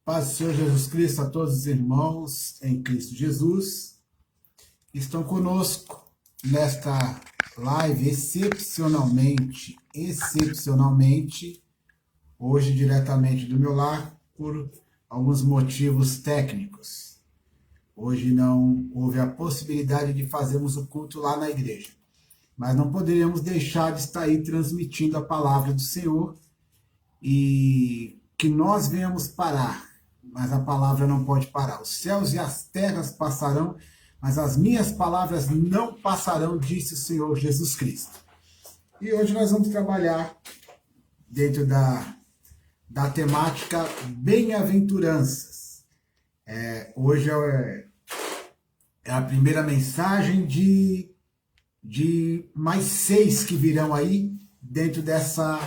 Paz do Senhor Jesus Cristo a todos os irmãos em Cristo Jesus que estão conosco nesta live excepcionalmente, hoje diretamente do meu lar, por alguns motivos técnicos. Hoje não houve a possibilidade de fazermos o culto lá na igreja, mas não poderíamos deixar de estar aí transmitindo a palavra do Senhor e que nós venhamos parar, mas a palavra não pode parar. Os céus e as terras passarão, mas as minhas palavras não passarão, disse o Senhor Jesus Cristo. E hoje nós vamos trabalhar dentro da temática bem-aventuranças. Hoje é a primeira mensagem de mais 6 que virão aí dentro dessa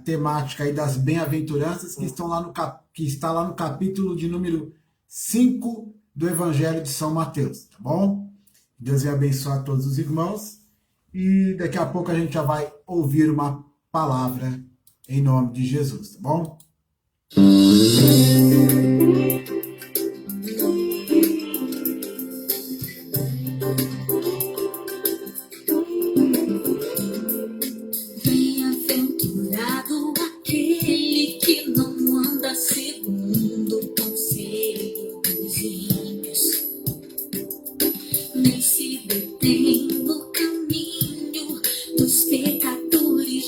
temática aí das bem-aventuranças que está lá no capítulo de número 5 do Evangelho de São Mateus, tá bom? Deus vai abençoar todos os irmãos e daqui a pouco a gente já vai ouvir uma palavra em nome de Jesus, tá bom?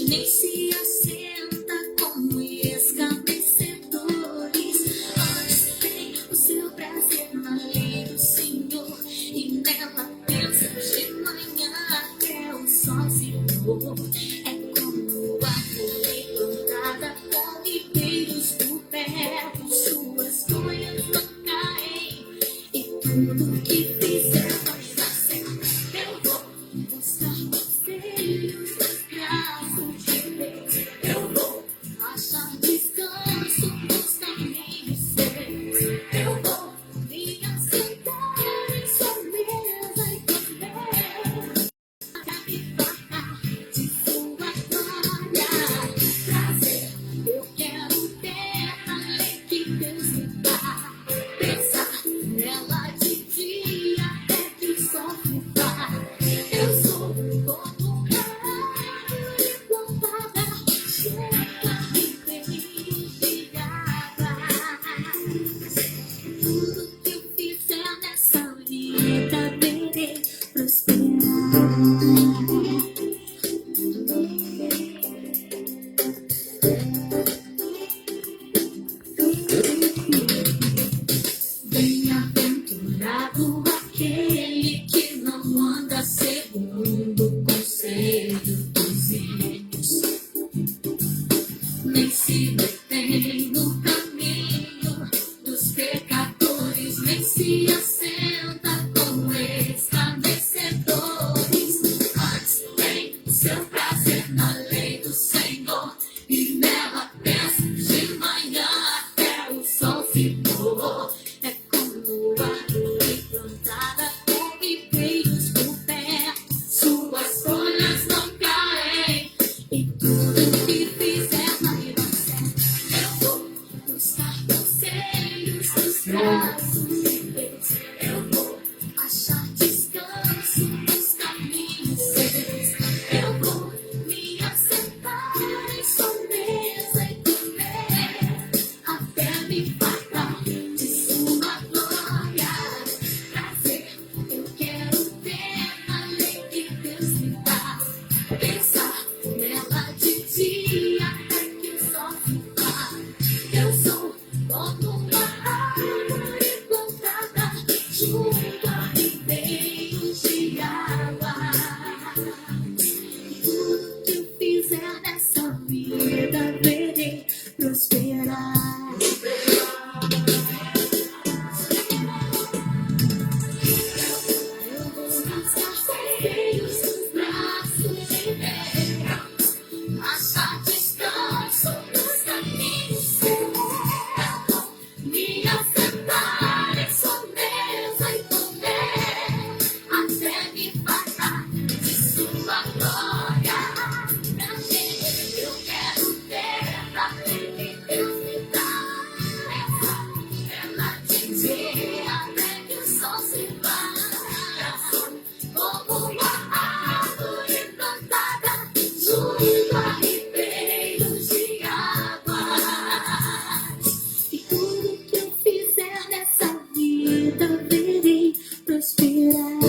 Nem se assenta como escarnecedores. Bem-aventurado aquele que não anda segundo o conselho dos ímpios, nem se detém no caminho dos pecadores, nem se assenta com escarnecedores. Antes tem seu prazer na lei do Senhor, e nela pensa de manhã até o sol se pôr. É como árvore plantada com ribeiros por perto, suas folhas não caem, e tudo que fizer vai dar certo. Eu vou buscar conselhos dos braços de Deus, eu vou achar descanso nos caminhos seus, eu vou me assentar em sua mesa e comer até me fartar de sua glória. Prazer eu quero ter na lei que Deus me dá, pensar nela de dia até que o sol se vá. Eu sou como uma árvore plantada junto a ribeiros de água. Tudo que eu fizer nessa vida verei prosperar. Eu vou buscar conselhos nos braços de Deus, achar descanso nos caminhos seus, me assentar em sua mesa e comer até me fartar de sua glória. Eu quero ter a lei que Deus me dá, ela de dia até que o sol se vá. Como uma árvore plantada junto a ribeiros de águas, e tudo que eu fizer nessa vida verei prosperar.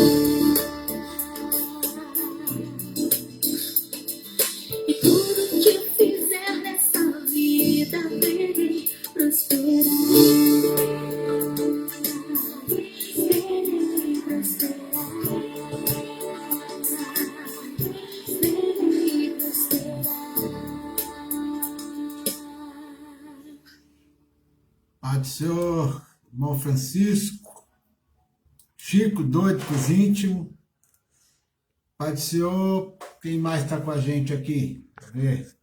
E tudo que eu fizer nessa vida verei prosperar. Verei prosperar. Verei prosperar. Pai do Senhor, irmão Francisco, Chico, doido pros íntimos. Pai do Senhor, quem mais está com a gente aqui? Quer ver?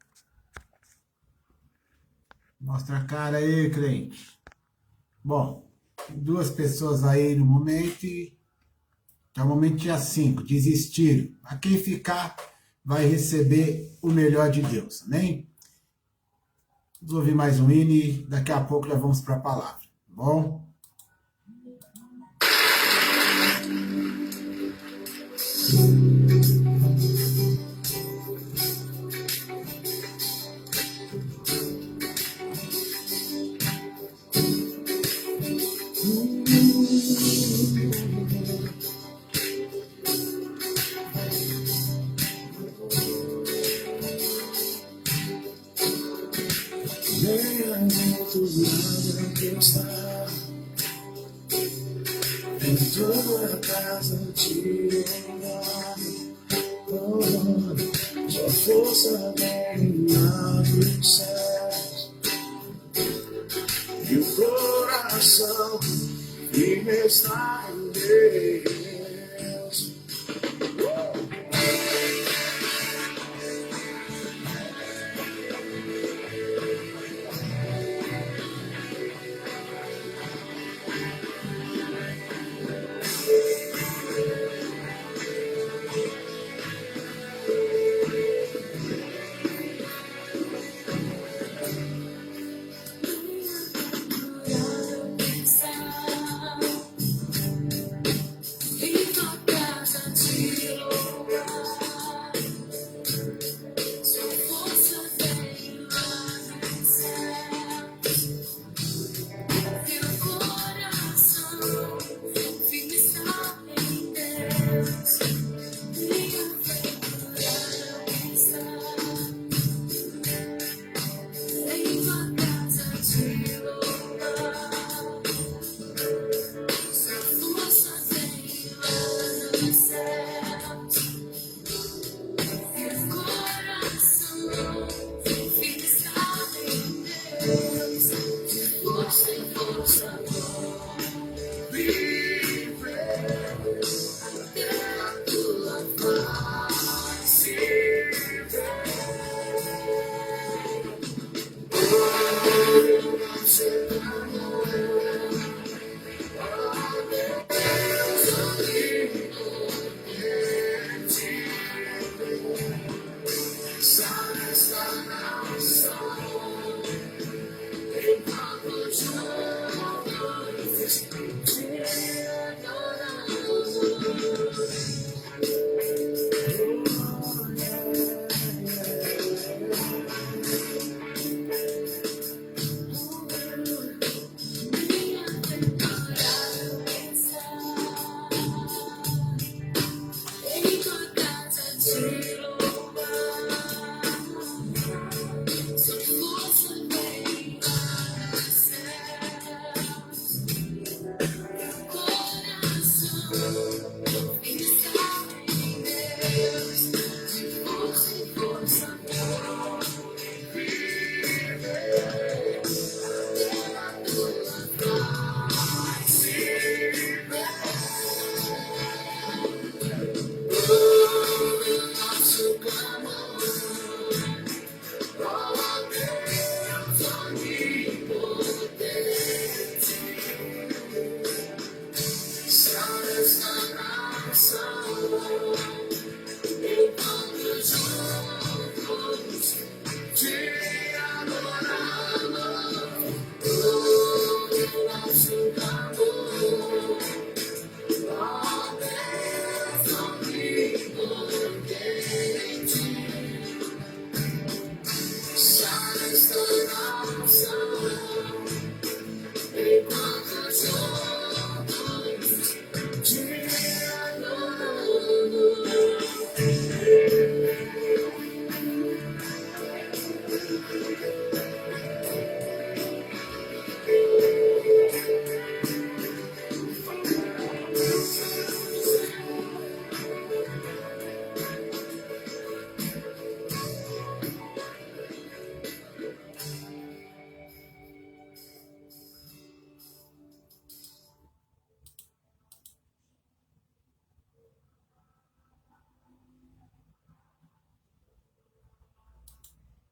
Mostra a cara aí, crente. Bom, tem 2 pessoas aí no momento e normalmente tinha 5, desistiram. A quem ficar vai receber o melhor de Deus, amém? Vamos ouvir mais um hino e daqui a pouco já vamos para a palavra, tá bom? Bem-aventurado que está em toda a casa de honrar. Sua força dominava os céus e o coração firme está em Deus.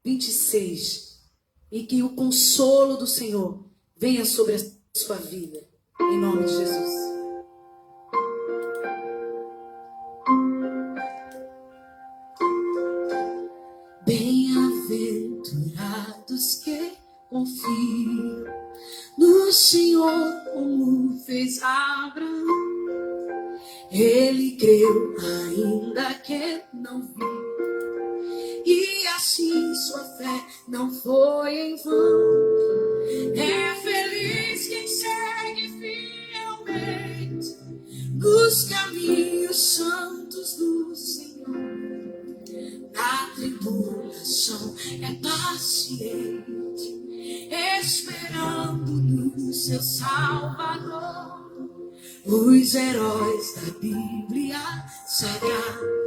26. E que o consolo do Senhor venha sobre a sua vida. Em nome de Jesus. Bem-aventurados que confiam no Senhor, como fez Abraão. Ele creu ainda que não viu, e assim sua fé não foi em vão. É feliz quem segue fielmente nos caminhos santos do Senhor. Na tribulação é paciente, esperando no seu Salvador. Os heróis da Bíblia Sagrada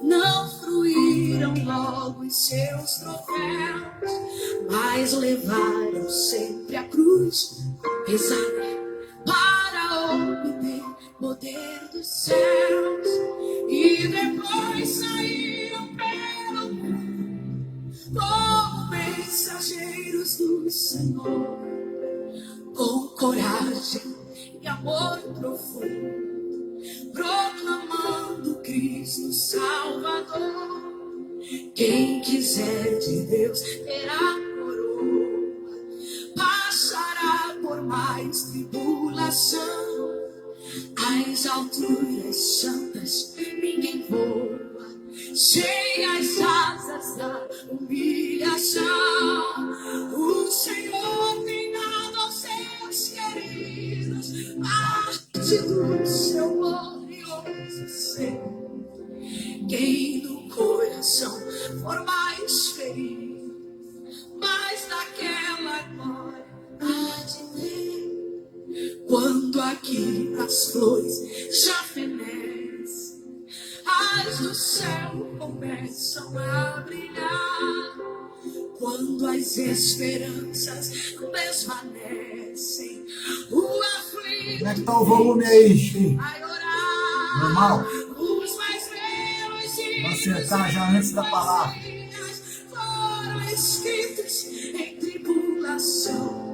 não fruíram logo em seus troféus, mas levaram sempre a cruz pesada para obter poder dos céus. E depois saíram pelo mundo como mensageiros do Senhor, com coragem e amor profundo, proclamando Cristo Salvador. Quem quiser de Deus terá coroa, passará por mais tribulação. Às alturas santas ninguém voa, sem as asas da humilhação. O Senhor tem dado aos seus queridos parte do seu glorioso ser. Quem no coração for mais ferido, mais daquela glória há de ter. Quando aqui as flores já fenecem, as do céu começam a brilhar. Quando as esperanças desvanecem, o aflito Como é que tá o volume aí, Chico? vai orar. Normal? Os mais belos Vou acertar já antes da palavra. foram escritos em tribulação,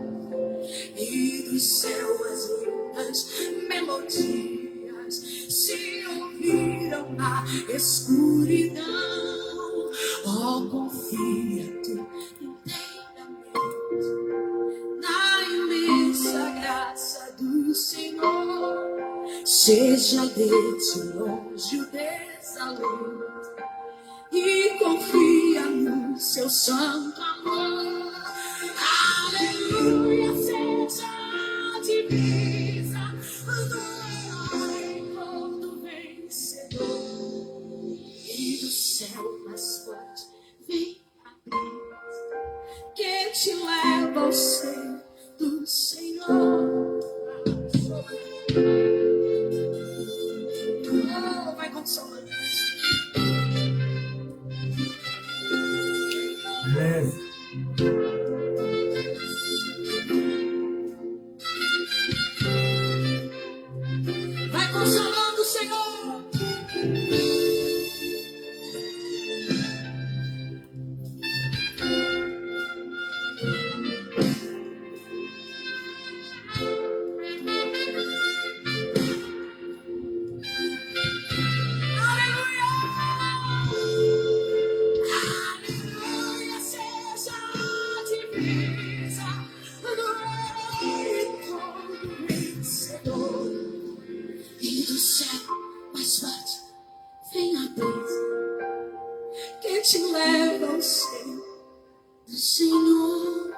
e do céu as lindas melodias se ouviram na escuridão. Oh, confia tu inteiramente na imensa graça do Senhor. Seja de ti longe o desalento e confia no seu santo amor. Aleluia, seja a divisa do herói todo vencedor. E do céu mais forte vem a brisa que te leva ao ser do Senhor. Oh, vai consolando. Beleza. Vai consolando o Senhor. Senhor.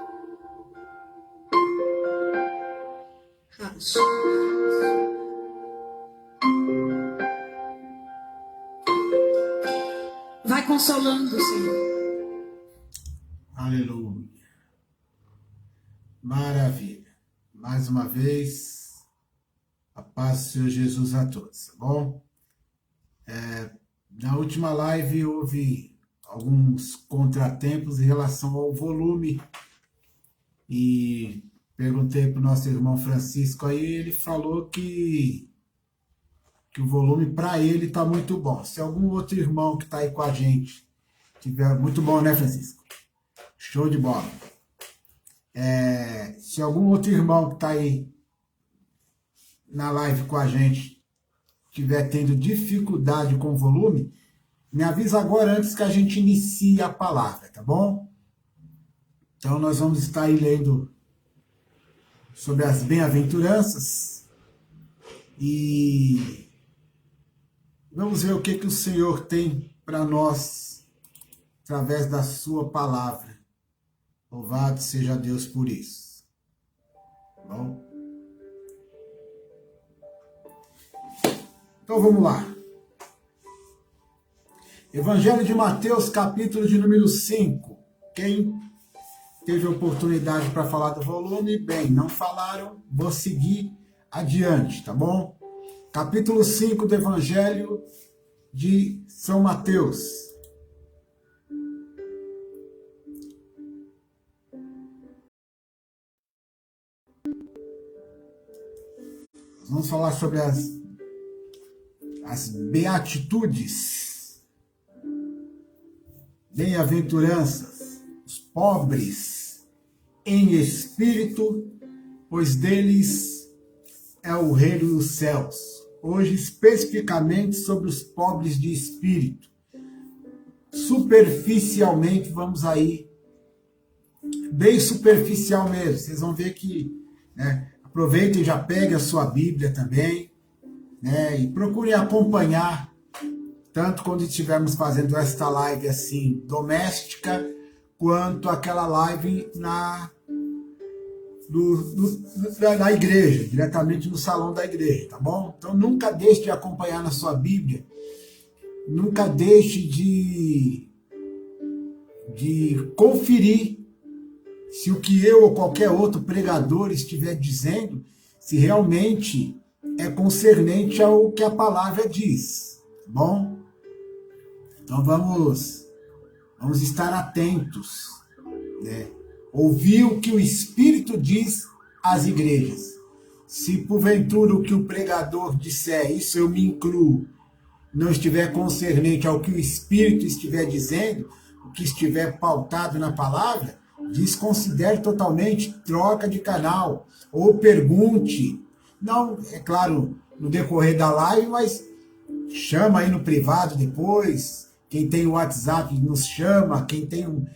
Vai consolando, Senhor. Aleluia. Maravilha. Mais uma vez, a paz do Senhor Jesus a todos, tá bom? Na última live houve alguns contratempos em relação ao volume e perguntei para o nosso irmão Francisco aí, ele falou que o volume para ele está muito bom. Se algum outro irmão que está aí com a gente tiver... Muito bom, né, Francisco? Show de bola. Se algum outro irmão que está aí na live com a gente estiver tendo dificuldade com o volume, me avisa agora antes que a gente inicie a palavra, tá bom? Então nós vamos estar aí lendo sobre as bem-aventuranças e vamos ver o que o Senhor tem para nós através da sua palavra. Louvado seja Deus por isso. Tá bom? Então vamos lá. Evangelho de Mateus, capítulo de número 5. Quem teve oportunidade para falar do volume, bem, não falaram, vou seguir adiante, tá bom? Capítulo 5 do Evangelho de São Mateus. Vamos falar sobre as beatitudes, bem-aventuranças, os pobres em espírito, pois deles é o reino dos céus. Hoje, especificamente sobre os pobres de espírito. Superficialmente, vamos aí, bem superficial mesmo. Vocês vão ver que, aproveitem e já peguem a sua Bíblia também, e procurem acompanhar, tanto quando estivermos fazendo esta live assim, doméstica, quanto aquela live na igreja, diretamente no salão da igreja, tá bom? Então nunca deixe de acompanhar na sua Bíblia, nunca deixe de conferir se o que eu ou qualquer outro pregador estiver dizendo, se realmente é concernente ao que a palavra diz, tá bom? Então vamos estar atentos, ouvir o que o Espírito diz às igrejas. Se porventura o que o pregador disser, isso eu me incluo, não estiver concernente ao que o Espírito estiver dizendo, o que estiver pautado na palavra, desconsidere totalmente, troca de canal, ou pergunte, não, é claro, no decorrer da live, mas chama aí no privado depois, quem tem o WhatsApp nos chama, quem tem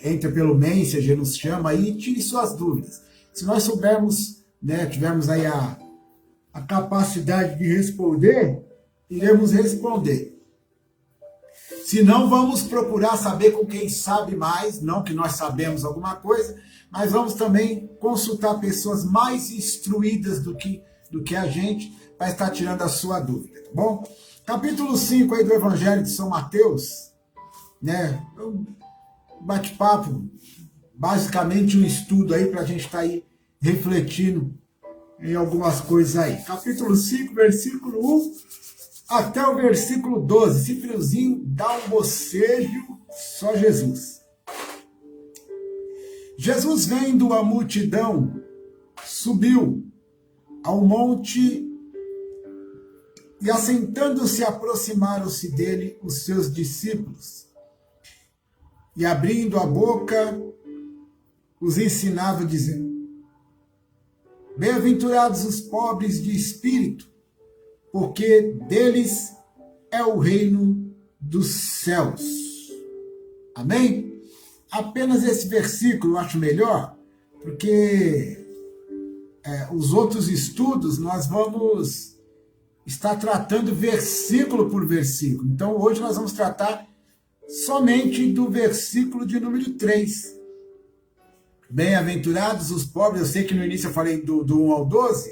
entra pelo Messenger nos chama aí e tire suas dúvidas. Se nós soubermos, tivermos aí a capacidade de responder, iremos responder. Se não, vamos procurar saber com quem sabe mais, não que nós sabemos alguma coisa, mas vamos também consultar pessoas mais instruídas do que a gente, para estar tirando a sua dúvida, tá bom? Capítulo 5 aí do Evangelho de São Mateus, um bate-papo, basicamente um estudo aí para a gente estar aí refletindo em algumas coisas aí. Capítulo 5, versículo 1 até o versículo 12. Esse friozinho dá um bocejo, só Jesus. Jesus, vendo a multidão, subiu ao monte e, assentando-se, aproximaram-se dele os seus discípulos. E, abrindo a boca, os ensinava, dizendo: Bem-aventurados os pobres de espírito, porque deles é o reino dos céus. Amém? Apenas esse versículo eu acho melhor, porque os outros estudos nós vamos estar tratando versículo por versículo. Então hoje nós vamos tratar somente do versículo de número 3, Bem-aventurados os pobres, eu sei que no início eu falei do 1 ao 12,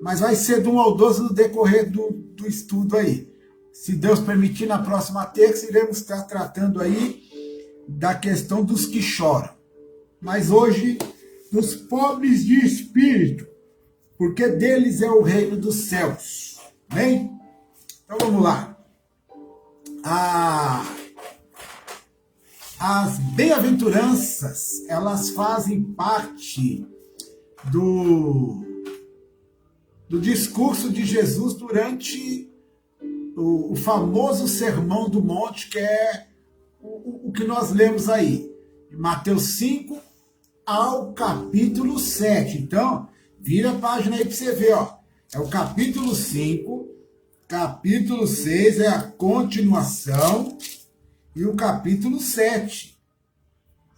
mas vai ser do 1 ao 12 no decorrer do estudo aí. Se Deus permitir, na próxima terça iremos estar tratando aí da questão dos que choram. Mas hoje, dos pobres de espírito, porque deles é o reino dos céus. Bem? Então vamos lá. As bem-aventuranças, elas fazem parte do discurso de Jesus durante o famoso Sermão do Monte, que é o que nós lemos aí, de Mateus 5 ao capítulo 7. Então, vira a página aí para você ver, ó. É o capítulo 5, capítulo 6 é a continuação, e o capítulo 7.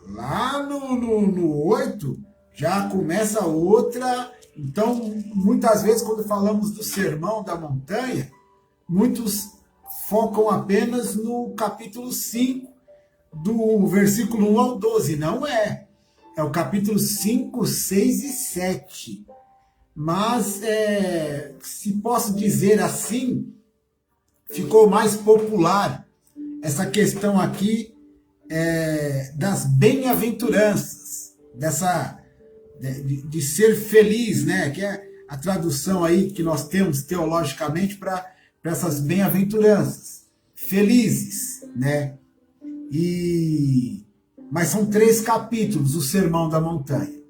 Lá no 8 já começa outra. Então, muitas vezes, quando falamos do Sermão da Montanha, muitos focam apenas no capítulo 5, do versículo 1 ao 12. Não é. É o capítulo 5, 6 e 7. Mas, se posso dizer assim, ficou mais popular essa questão aqui das bem-aventuranças, de ser feliz, né? Que é a tradução aí que nós temos teologicamente para essas bem-aventuranças. Felizes, né? Mas são 3 capítulos, o Sermão da Montanha.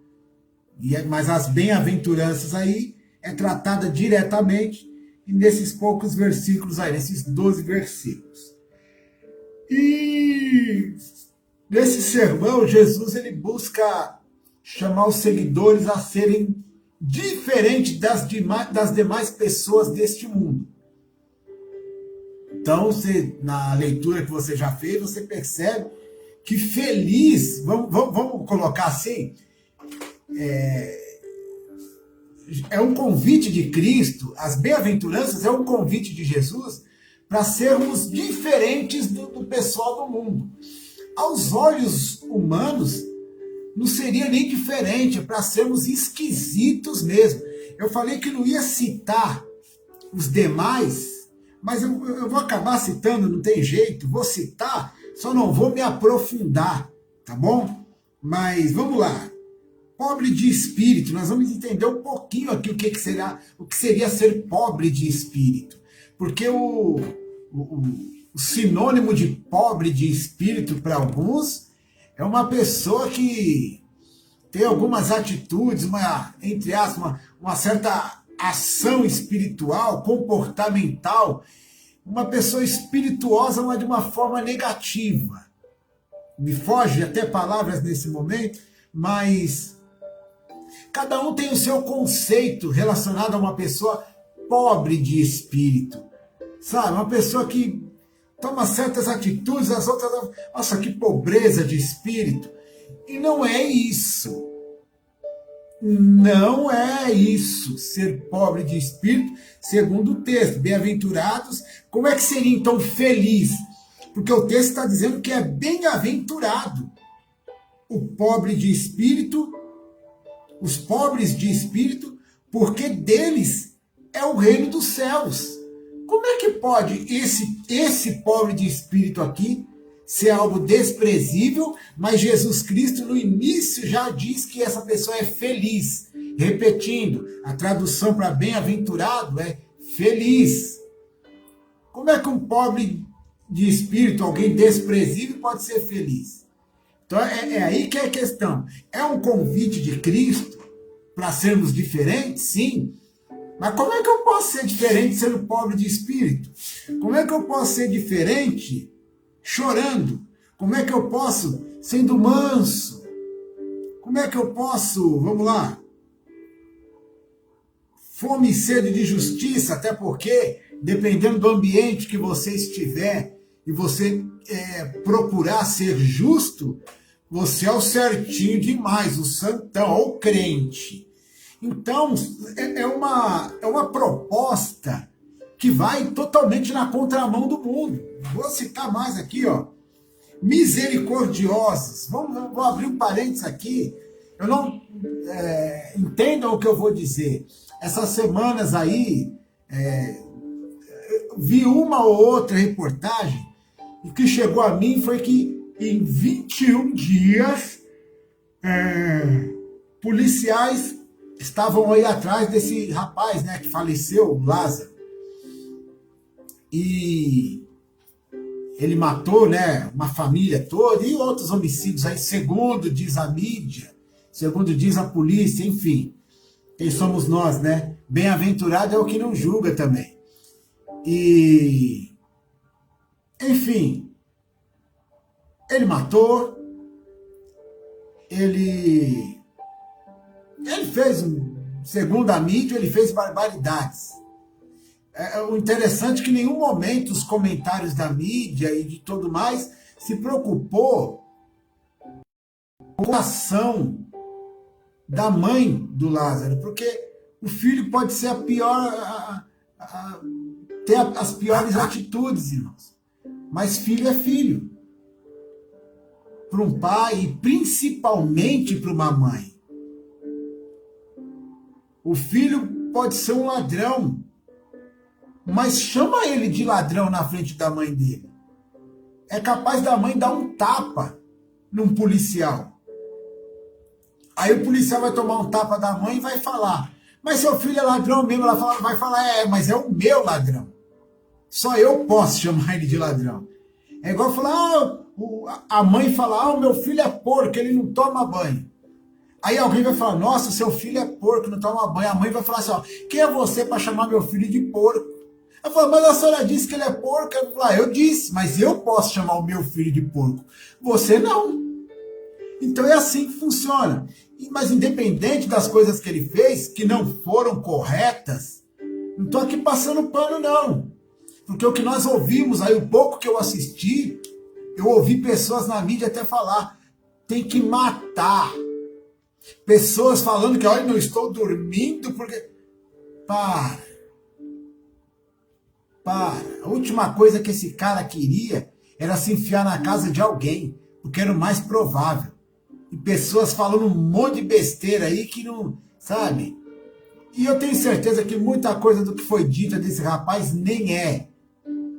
Mas as bem-aventuranças aí é tratada diretamente nesses poucos versículos aí, nesses 12 versículos. E nesse sermão, Jesus ele busca chamar os seguidores a serem diferentes das demais pessoas deste mundo. Então, na leitura que você já fez, você percebe que feliz, vamos colocar assim, é um convite de Cristo, as bem-aventuranças é um convite de Jesus para sermos diferentes do pessoal do mundo. Aos olhos humanos, não seria nem diferente, para sermos esquisitos mesmo. Eu falei que não ia citar os demais, mas eu vou acabar citando, não tem jeito, vou citar, só não vou me aprofundar, tá bom? Mas vamos lá. Pobre de espírito, nós vamos entender um pouquinho aqui o que seria ser pobre de espírito. Porque o sinônimo de pobre de espírito para alguns é uma pessoa que tem algumas atitudes, entre aspas, uma certa ação espiritual, comportamental, uma pessoa espirituosa, mas de uma forma negativa. Me foge até palavras nesse momento, mas cada um tem o seu conceito relacionado a uma pessoa pobre de espírito. Sabe, uma pessoa que toma certas atitudes, as outras, nossa, que pobreza de espírito. E não é isso. Não é isso, ser pobre de espírito, segundo o texto. Bem-aventurados, como é que seria então feliz? Porque o texto está dizendo que é bem-aventurado o pobre de espírito, os pobres de espírito, porque deles é o reino dos céus. Como é que pode esse pobre de espírito aqui ser algo desprezível, mas Jesus Cristo no início já diz que essa pessoa é feliz. Repetindo, a tradução para bem-aventurado é feliz. Como é que um pobre de espírito, alguém desprezível, pode ser feliz? Então é aí que é a questão. É um convite de Cristo para sermos diferentes? Sim. Mas como é que eu posso ser diferente sendo pobre de espírito? Como é que eu posso ser diferente chorando? Como é que eu posso sendo manso? Como é que eu posso, vamos lá, fome e sede de justiça, até porque, dependendo do ambiente que você estiver e você procurar ser justo, você é o certinho demais, o santão, ou o crente. Então, é uma proposta que vai totalmente na contramão do mundo. Vou citar mais aqui, ó. Misericordiosos. Vou abrir um parênteses aqui. Eu não entendam o que eu vou dizer. Essas semanas aí, vi uma ou outra reportagem, e o que chegou a mim foi que em 21 dias, policiais estavam aí atrás desse rapaz, né, que faleceu, o Lázaro. E ele matou, né, uma família toda e outros homicídios aí, segundo diz a mídia, segundo diz a polícia, enfim. Quem somos nós, né? Bem-aventurado é o que não julga também. E, enfim, ele matou, ele fez, segundo a mídia, ele fez barbaridades. O interessante é que em nenhum momento os comentários da mídia e de tudo mais se preocupou com a ação da mãe do Lázaro, porque o filho pode ser a pior, ter as piores atitudes, irmãos. Mas filho é filho. Para um pai e principalmente para uma mãe. O filho pode ser um ladrão, mas chama ele de ladrão na frente da mãe dele. É capaz da mãe dar um tapa num policial. Aí o policial vai tomar um tapa da mãe e vai falar, mas seu filho é ladrão mesmo. Ela vai falar, mas é o meu ladrão. Só eu posso chamar ele de ladrão. É igual falar, a mãe fala, o meu filho é porco, ele não toma banho. Aí alguém vai falar, nossa, seu filho é porco, não toma banho. A mãe vai falar assim, quem é você para chamar meu filho de porco? Eu falo, mas a senhora disse que ele é porco. Eu falo, eu disse, mas eu posso chamar o meu filho de porco. Você não. Então é assim que funciona. Mas independente das coisas que ele fez, que não foram corretas, não estou aqui passando pano, não. Porque o que nós ouvimos aí, o pouco que eu assisti, eu ouvi pessoas na mídia até falar, tem que matar. Pessoas falando que, olha, não estou dormindo porque... Para. A última coisa que esse cara queria era se enfiar na casa de alguém, porque era o mais provável. E pessoas falando um monte de besteira aí que não, sabe? E eu tenho certeza que muita coisa do que foi dita desse rapaz nem é.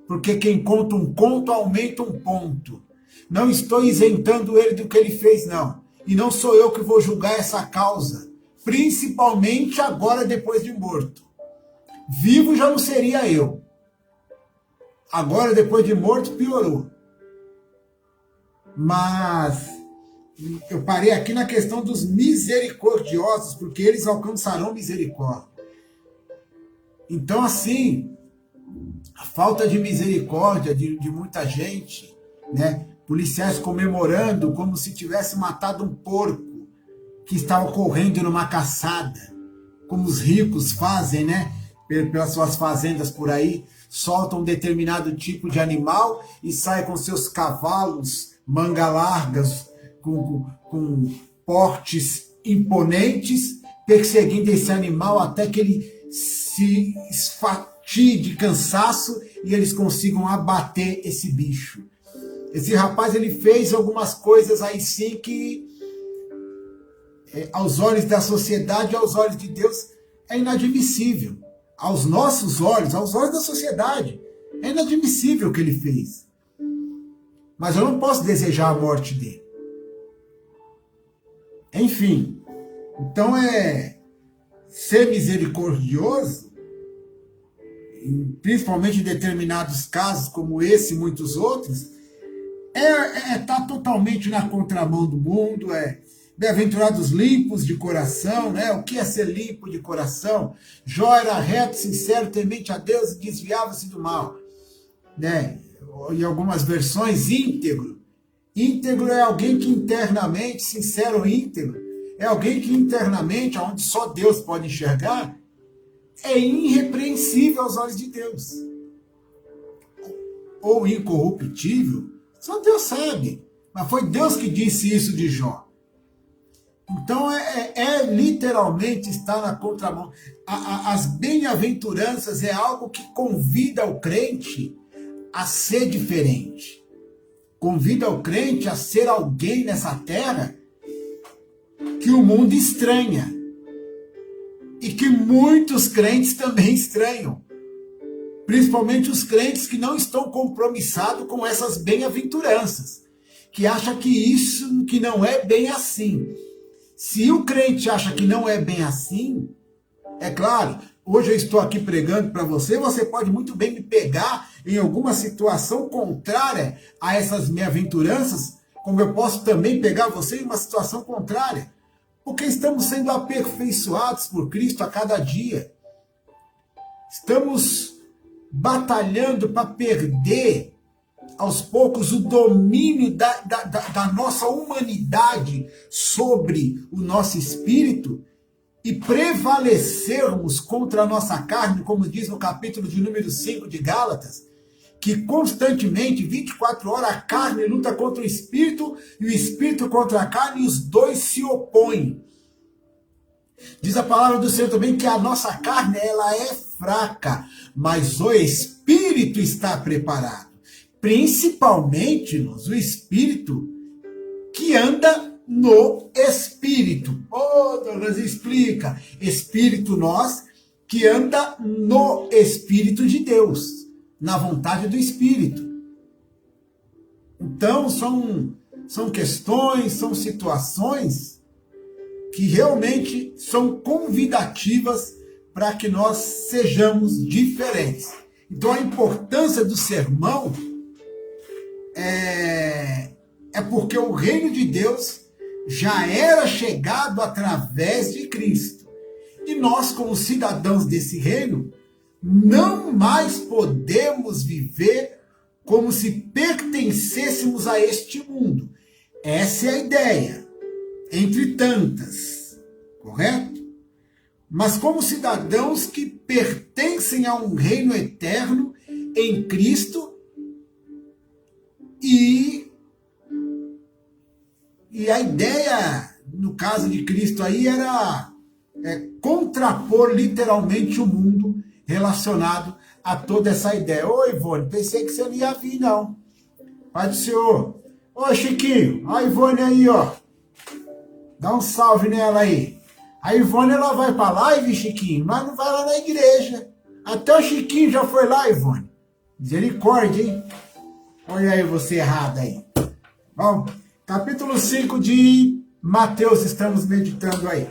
Porque quem conta um conto aumenta um ponto. Não estou isentando ele do que ele fez, não. E não sou eu que vou julgar essa causa. Principalmente agora, depois de morto. Vivo já não seria eu. Agora, depois de morto, piorou. Mas eu parei aqui na questão dos misericordiosos, porque eles alcançarão misericórdia. Então, assim, a falta de misericórdia de muita gente, né? Policiais comemorando como se tivesse matado um porco que estava correndo numa caçada, como os ricos fazem, né? Pelas suas fazendas por aí, soltam um determinado tipo de animal e saem com seus cavalos manga largas, com portes imponentes, perseguindo esse animal até que ele se esfatie de cansaço e eles consigam abater esse bicho. Esse rapaz, ele fez algumas coisas aí sim que, aos olhos da sociedade, aos olhos de Deus, é inadmissível. Aos nossos olhos, aos olhos da sociedade, é inadmissível o que ele fez. Mas eu não posso desejar a morte dele. Enfim, então ser misericordioso, principalmente em determinados casos, como esse e muitos outros, tá totalmente na contramão do mundo, bem-aventurados limpos de coração, né? O que é ser limpo de coração? Jó era reto, sincero, temente a Deus e desviava-se do mal, né? Em algumas versões, íntegro. Íntegro é alguém que internamente, sincero, íntegro, é alguém que internamente, onde só Deus pode enxergar, é irrepreensível aos olhos de Deus. Ou incorruptível, só Deus sabe. Mas foi Deus que disse isso de Jó. Então literalmente estar na contramão. As bem-aventuranças é algo que convida o crente a ser diferente. Convida o crente a ser alguém nessa terra que o mundo estranha e que muitos crentes também estranham, principalmente os crentes que não estão compromissados com essas bem-aventuranças, que acham que não é bem assim. Se o crente acha que não é bem assim, é claro, hoje eu estou aqui pregando para você, você pode muito bem me pegar em alguma situação contrária a essas bem-aventuranças, como eu posso também pegar você em uma situação contrária, porque estamos sendo aperfeiçoados por Cristo a cada dia. Estamos batalhando para perder aos poucos o domínio da nossa humanidade sobre o nosso espírito e prevalecermos contra a nossa carne, como diz no capítulo de número 5 de Gálatas, que constantemente, 24 horas, a carne luta contra o espírito e o espírito contra a carne, e os dois se opõem. Diz a palavra do Senhor também que a nossa carne ela é fraca, mas o espírito está preparado. Principalmente, o espírito que anda no espírito. Douglas, explica. Espírito nós que anda no Espírito de Deus, na vontade do Espírito. Então, são questões, são situações que realmente são convidativas para que nós sejamos diferentes. Então, a importância do sermão é porque o reino de Deus já era chegado através de Cristo. E nós, como cidadãos desse reino, não mais podemos viver como se pertencêssemos a este mundo. Essa é a ideia, entre tantas, correto? Mas como cidadãos que pertencem a um reino eterno em Cristo e a ideia, no caso de Cristo aí, era contrapor literalmente o mundo relacionado a toda essa ideia. Oi, Ivone, pensei que você não ia vir, não. Pai do Senhor. Ô, Chiquinho, a Ivone aí, ó. Dá um salve nela aí. A Ivone, ela vai pra live, Chiquinho, mas não vai lá na igreja. Até o Chiquinho já foi lá, Ivone. Misericórdia, hein? Olha aí você errada aí. Bom, capítulo 5 de Mateus, estamos meditando aí.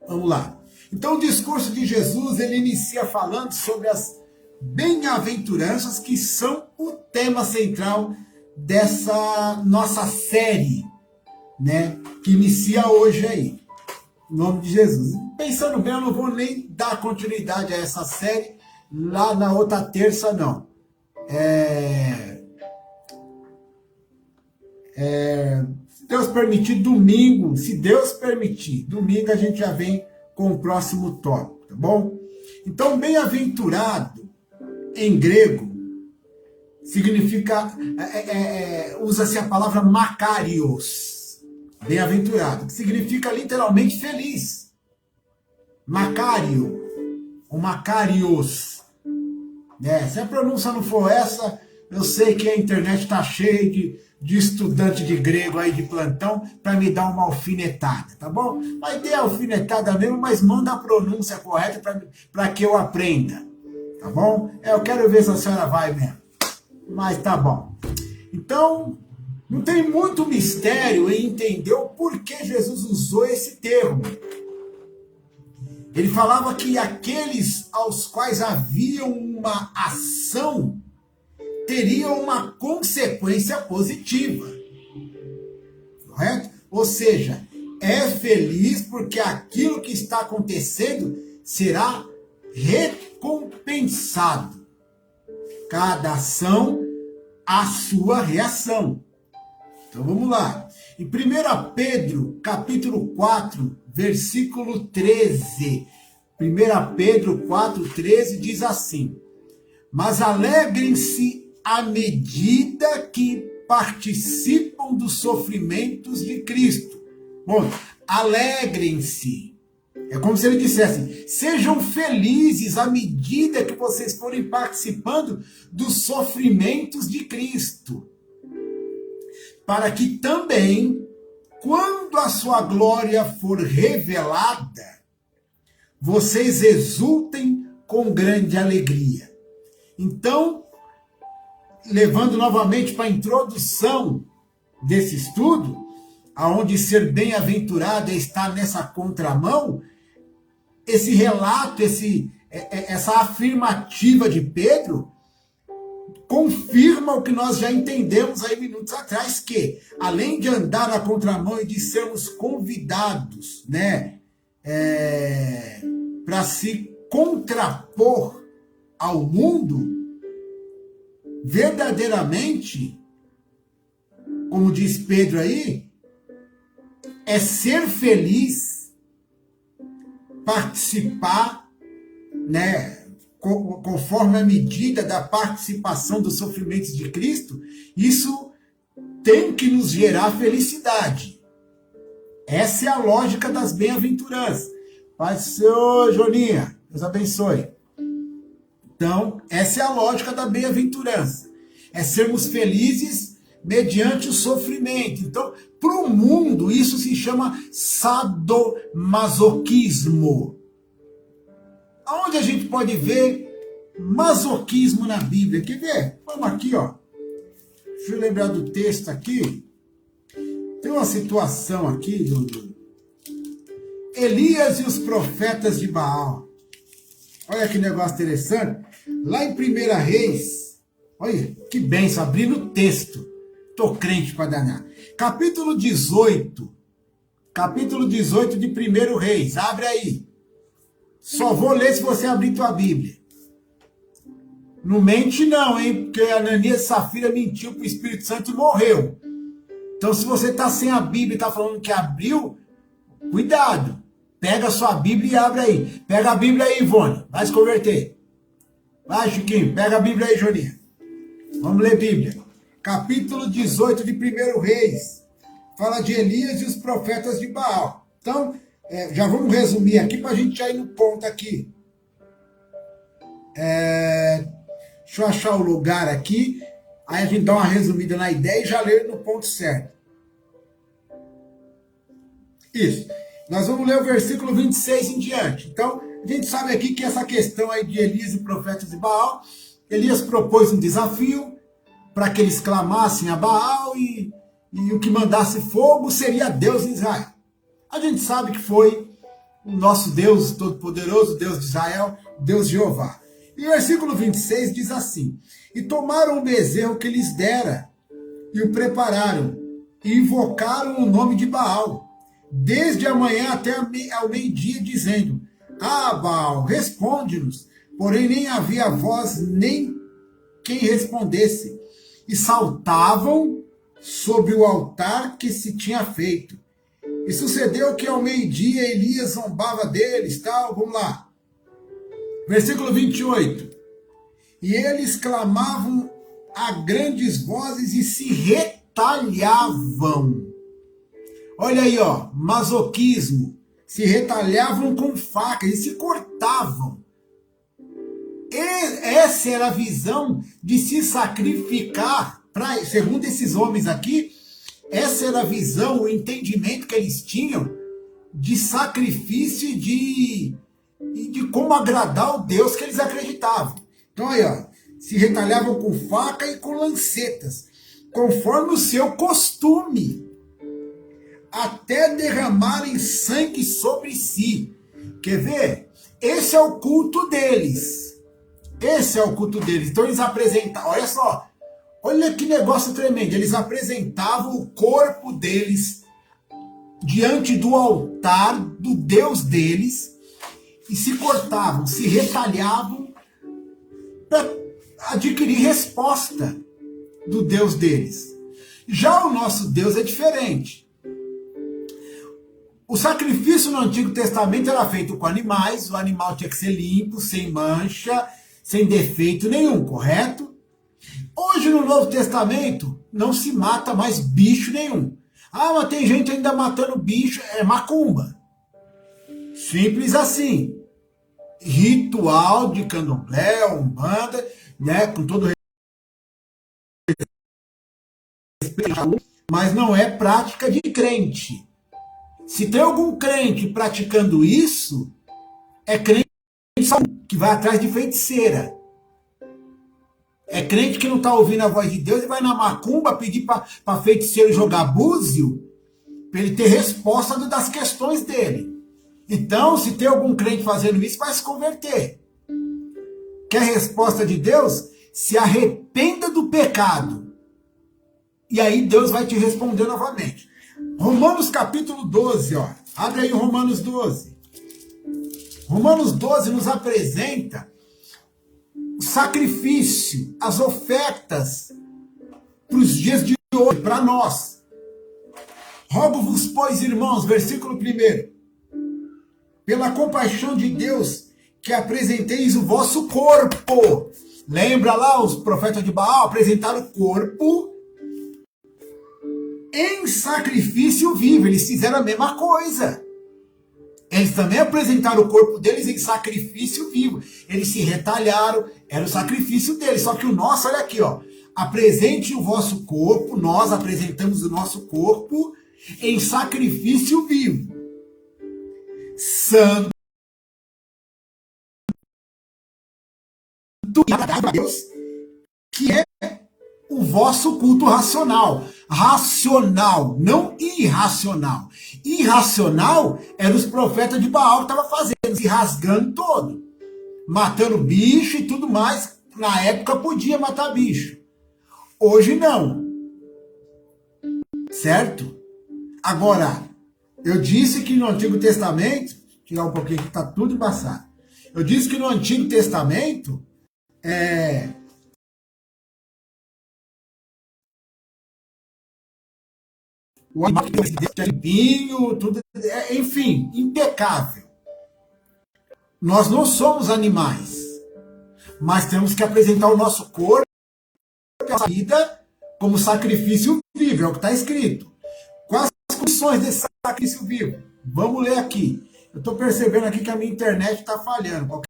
Vamos lá. Então o discurso de Jesus, ele inicia falando sobre as bem-aventuranças, que são o tema central dessa nossa série, né? Que inicia hoje aí. Em nome de Jesus. Pensando bem, eu não vou nem dar continuidade a essa série lá na outra terça, não. Se Deus permitir, domingo, se Deus permitir, domingo a gente já vem com o próximo tópico, tá bom? Então, bem-aventurado, em grego, significa, usa-se a palavra makarios, bem-aventurado, que significa literalmente feliz. Macario, ou Macarios. Se a pronúncia não for essa, eu sei que a internet está cheia de estudante de grego aí de plantão para me dar uma alfinetada, tá bom? Vai ter alfinetada mesmo, mas manda a pronúncia correta para que eu aprenda, tá bom? Eu quero ver se a senhora vai mesmo, mas tá bom. Então, não tem muito mistério em entender o porquê Jesus usou esse termo. Ele falava que aqueles aos quais havia uma ação teriam uma consequência positiva. Correto? Ou seja, é feliz porque aquilo que está acontecendo será recompensado. Cada ação, a sua reação. Então vamos lá. Em 1 Pedro, capítulo 4, versículo 13. 1 Pedro 4, 13 diz assim: mas alegrem-se à medida que participam dos sofrimentos de Cristo. Bom, alegrem-se. É como se ele dissesse, sejam felizes à medida que vocês forem participando dos sofrimentos de Cristo. Para que também, quando a a sua glória for revelada, vocês exultem com grande alegria. Então, levando novamente para a introdução desse estudo, aonde ser bem-aventurado está nessa contramão, esse relato, essa afirmativa de Pedro, confirma o que nós já entendemos aí minutos atrás, que além de andar na contramão e de sermos convidados, né, para se contrapor ao mundo, verdadeiramente, como diz Pedro aí, é ser feliz, participar, né, conforme a medida da participação dos sofrimentos de Cristo. Isso tem que nos gerar felicidade. Essa é a lógica das bem-aventuranças. Pai do Senhor, Joninha, Deus abençoe. Então, essa é a lógica da bem-aventurança. É sermos felizes mediante o sofrimento. Então, para o mundo, isso se chama sadomasoquismo. Aonde a gente pode ver masoquismo na Bíblia? Quer ver? Vamos aqui, ó. Deixa eu lembrar do texto aqui. Tem uma situação aqui do Elias e os profetas de Baal. Olha que negócio interessante. Lá em 1 Reis, olha que benção, abrindo o texto. Tô crente para danar. Capítulo 18 de 1 Reis. Abre aí. Só vou ler se você abrir tua Bíblia. Não mente não, hein? Porque Ananias e Safira mentiu pro Espírito Santo e morreu. Então, se você tá sem a Bíblia e tá falando que abriu, cuidado. Pega a sua Bíblia e abre aí. Pega a Bíblia aí, Ivone. Vai se converter. Vai, Chiquinho. Pega a Bíblia aí, Joninha. Vamos ler Bíblia. Capítulo 18 de 1 Reis. Fala de Elias e os profetas de Baal. Então, já vamos resumir aqui para a gente já ir no ponto aqui. Deixa eu achar o lugar aqui. Aí a gente dá uma resumida na ideia e já lê no ponto certo. Isso. Nós vamos ler o versículo 26 em diante. Então, a gente sabe aqui que essa questão aí de Elias e profetas de Baal, Elias propôs um desafio para que eles clamassem a Baal e o que mandasse fogo seria Deus em Israel. A gente sabe que foi o nosso Deus Todo-Poderoso, Deus de Israel, Deus Jeová. E o versículo 26 diz assim: e tomaram o bezerro que lhes dera, e o prepararam, e invocaram o nome de Baal, desde a manhã até ao meio-dia, dizendo: ah, Baal, responde-nos. Porém nem havia voz, nem quem respondesse. E saltavam sobre o altar que se tinha feito. E sucedeu que ao meio-dia Elias zombava deles, tal, vamos lá. Versículo 28. E eles clamavam a grandes vozes e se retalhavam. Olha aí, ó, masoquismo. Se retalhavam com facas e se cortavam. Essa era a visão de se sacrificar, segundo esses homens aqui, essa era a visão, o entendimento que eles tinham de sacrifício e de como agradar o Deus que eles acreditavam. Então aí, ó, se retalhavam com faca e com lancetas, conforme o seu costume, até derramarem sangue sobre si. Quer ver? Esse é o culto deles. Esse é o culto deles. Então eles apresentavam, olha só, olha que negócio tremendo. Eles apresentavam o corpo deles diante do altar do Deus deles e se cortavam, se retalhavam para adquirir resposta do Deus deles. Já o nosso Deus é diferente. O sacrifício no Antigo Testamento era feito com animais, o animal tinha que ser limpo, sem mancha, sem defeito nenhum, correto? Hoje no Novo Testamento não se mata mais bicho nenhum. Ah, mas tem gente ainda matando bicho, é macumba. Simples assim. Ritual de candomblé, umbanda, né, com todo respeito, mas não é prática de crente. Se tem algum crente praticando isso, é crente que vai atrás de feiticeira. É crente que não está ouvindo a voz de Deus e vai na macumba pedir para feiticeiro jogar búzio, para ele ter resposta das questões dele. Então, se tem algum crente fazendo isso, vai se converter. Quer resposta de Deus? Se arrependa do pecado. E aí Deus vai te responder novamente. Romanos capítulo 12, ó. Abre aí Romanos 12. Romanos 12 nos apresenta o sacrifício, as ofertas para os dias de hoje, para nós. Rogo-vos, pois, irmãos, versículo 1, pela compaixão de Deus, que apresenteis o vosso corpo. Lembra lá, os profetas de Baal apresentaram o corpo em sacrifício vivo. Eles fizeram a mesma coisa. Eles também apresentaram o corpo deles em sacrifício vivo. Eles se retalharam, era o sacrifício deles. Só que o nosso, olha aqui, ó. Apresente o vosso corpo, nós apresentamos o nosso corpo em sacrifício vivo. Santo e agradável a Deus, que é o vosso culto racional. Racional, não irracional. Irracional eram os profetas de Baal que estavam fazendo, se rasgando todo, matando bicho e tudo mais. Na época podia matar bicho. Hoje não. Certo? Agora, eu disse que no Antigo Testamento, tirar um pouquinho que está tudo embaçado. Eu disse que no Antigo Testamento o animal é limpinho, tudo, enfim, impecável. Nós não somos animais, mas temos que apresentar o nosso corpo, a nossa vida, como sacrifício vivo, é o que está escrito. Quais as condições desse sacrifício vivo? Vamos ler aqui. Eu estou percebendo aqui que a minha internet está falhando.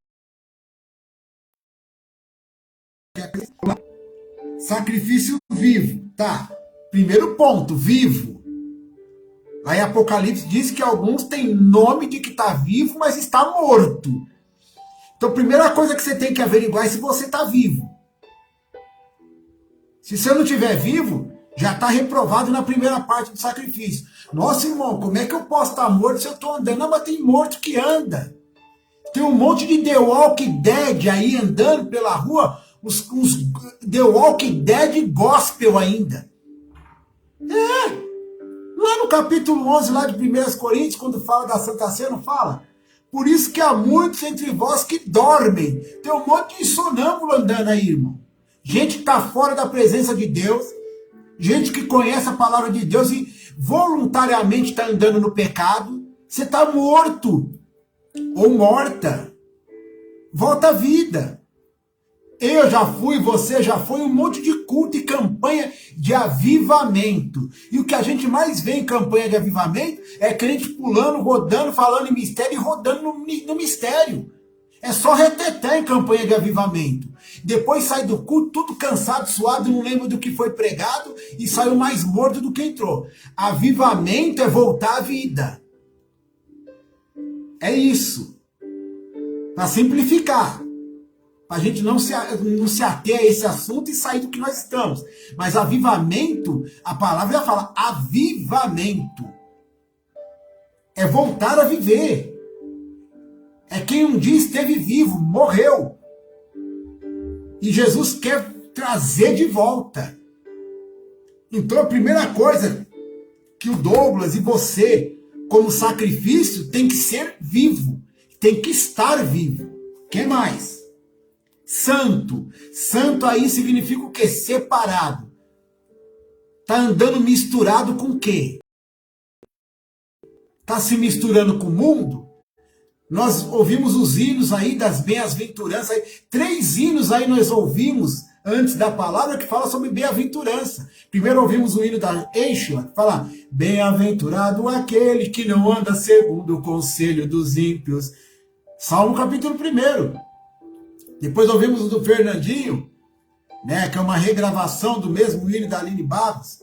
Sacrifício vivo, tá? Primeiro ponto, vivo. Aí Apocalipse diz que alguns têm nome de que está vivo, mas está morto. Então, a primeira coisa que você tem que averiguar é se você está vivo. Se você não estiver vivo, já está reprovado na primeira parte do sacrifício. Nossa, irmão, como é que eu posso estar morto se eu estou andando? Não, mas tem morto que anda. Tem um monte de The Walking Dead aí andando pela rua, uns The Walking Dead gospel ainda. Lá no capítulo 11, lá de 1 Coríntios, quando fala da Santa Ceia, não fala? Por isso que há muitos entre vós que dormem. Tem um monte de sonâmbulo andando aí, irmão. Gente que está fora da presença de Deus, gente que conhece a palavra de Deus e voluntariamente está andando no pecado. Você está morto ou morta. Volta à vida. Eu já fui, você já foi, um monte de culto e campanha de avivamento. E o que a gente mais vê em campanha de avivamento é crente pulando, rodando, falando em mistério e rodando no mistério. É só reteté em campanha de avivamento. Depois sai do culto, tudo cansado, suado, não lembra do que foi pregado e saiu mais morto do que entrou. Avivamento é voltar à vida. É isso. Para simplificar. Para a gente não se ater a esse assunto e sair do que nós estamos. Mas avivamento, a palavra já fala, avivamento. É voltar a viver. É quem um dia esteve vivo, morreu. E Jesus quer trazer de volta. Então a primeira coisa que o Douglas e você, como sacrifício, tem que ser vivo. Tem que estar vivo. O que mais? Santo. Santo aí significa o quê? Separado. Tá andando misturado com o quê? Tá se misturando com o mundo? Nós ouvimos os hinos aí das bem-aventuranças. 3 hinos aí nós ouvimos antes da palavra que fala sobre bem-aventurança. Primeiro ouvimos o hino da Eichla, que fala: bem-aventurado aquele que não anda segundo o conselho dos ímpios. Salmo capítulo 1. Depois ouvimos o do Fernandinho, né, que é uma regravação do mesmo hino da Aline Barros,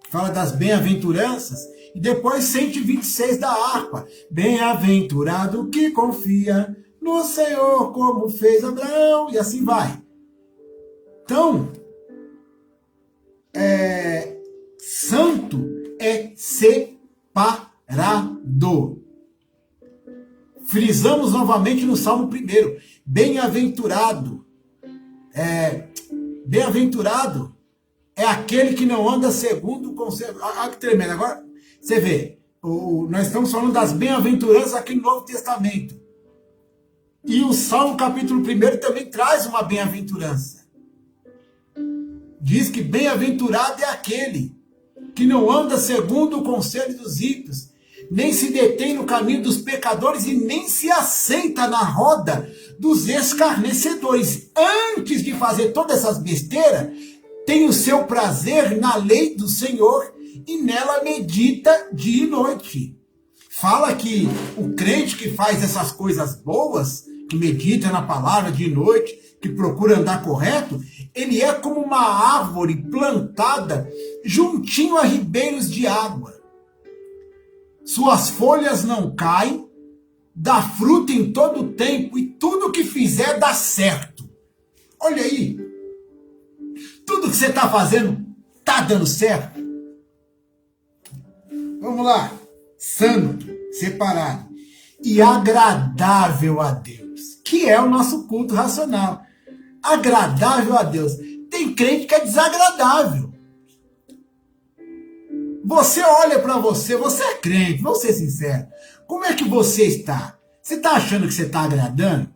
que fala das bem-aventuranças. E depois 126 da harpa. Bem-aventurado que confia no Senhor, como fez Abraão, e assim vai. Então, santo é separado. Frisamos novamente no Salmo 1. Bem-aventurado. Bem-aventurado é aquele que não anda segundo o conselho. Olha que tremendo. Agora, você vê, nós estamos falando das bem-aventuranças aqui no Novo Testamento. E o Salmo capítulo 1 também traz uma bem-aventurança. Diz que bem-aventurado é aquele que não anda segundo o conselho dos ímpios, nem se detém no caminho dos pecadores e nem se assenta na roda dos escarnecedores. Antes de fazer todas essas besteiras, tem o seu prazer na lei do Senhor e nela medita dia e noite. Fala que o crente que faz essas coisas boas, que medita na palavra dia e noite, que procura andar correto, ele é como uma árvore plantada juntinho a ribeiros de água. Suas folhas não caem, dá fruto em todo o tempo e tudo que fizer dá certo. Olha aí, tudo que você está fazendo está dando certo. Vamos lá, santo, separado e agradável a Deus, que é o nosso culto racional. Agradável a Deus. Tem crente que é desagradável. Você olha para você é crente, vamos ser sinceros. Como é que você está? Você está achando que você está agradando?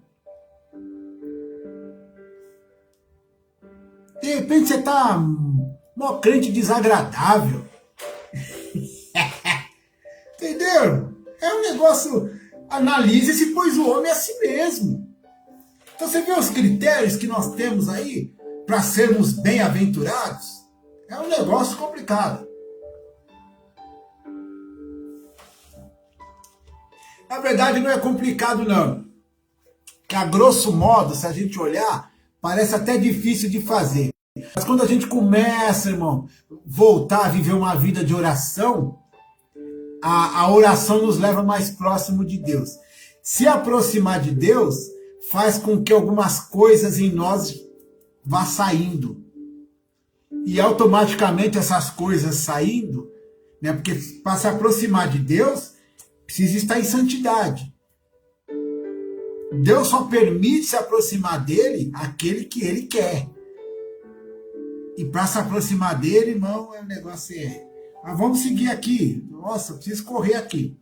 De repente você está um crente desagradável. Entendeu? É um negócio, analise-se, pois o homem é a si mesmo. Então você vê os critérios que nós temos aí para sermos bem-aventurados? É um negócio complicado. Na verdade não é complicado não. Que a grosso modo, se a gente olhar, parece até difícil de fazer. Mas quando a gente começa, irmão, voltar a viver uma vida de oração, a oração nos leva mais próximo de Deus. Se aproximar de Deus faz com que algumas coisas em nós vá saindo. E automaticamente essas coisas saindo, né, porque para se aproximar de Deus, precisa estar em santidade. Deus só permite se aproximar dele aquele que ele quer. E para se aproximar dele, irmão, o negócio Mas vamos seguir aqui. Nossa, eu preciso correr aqui.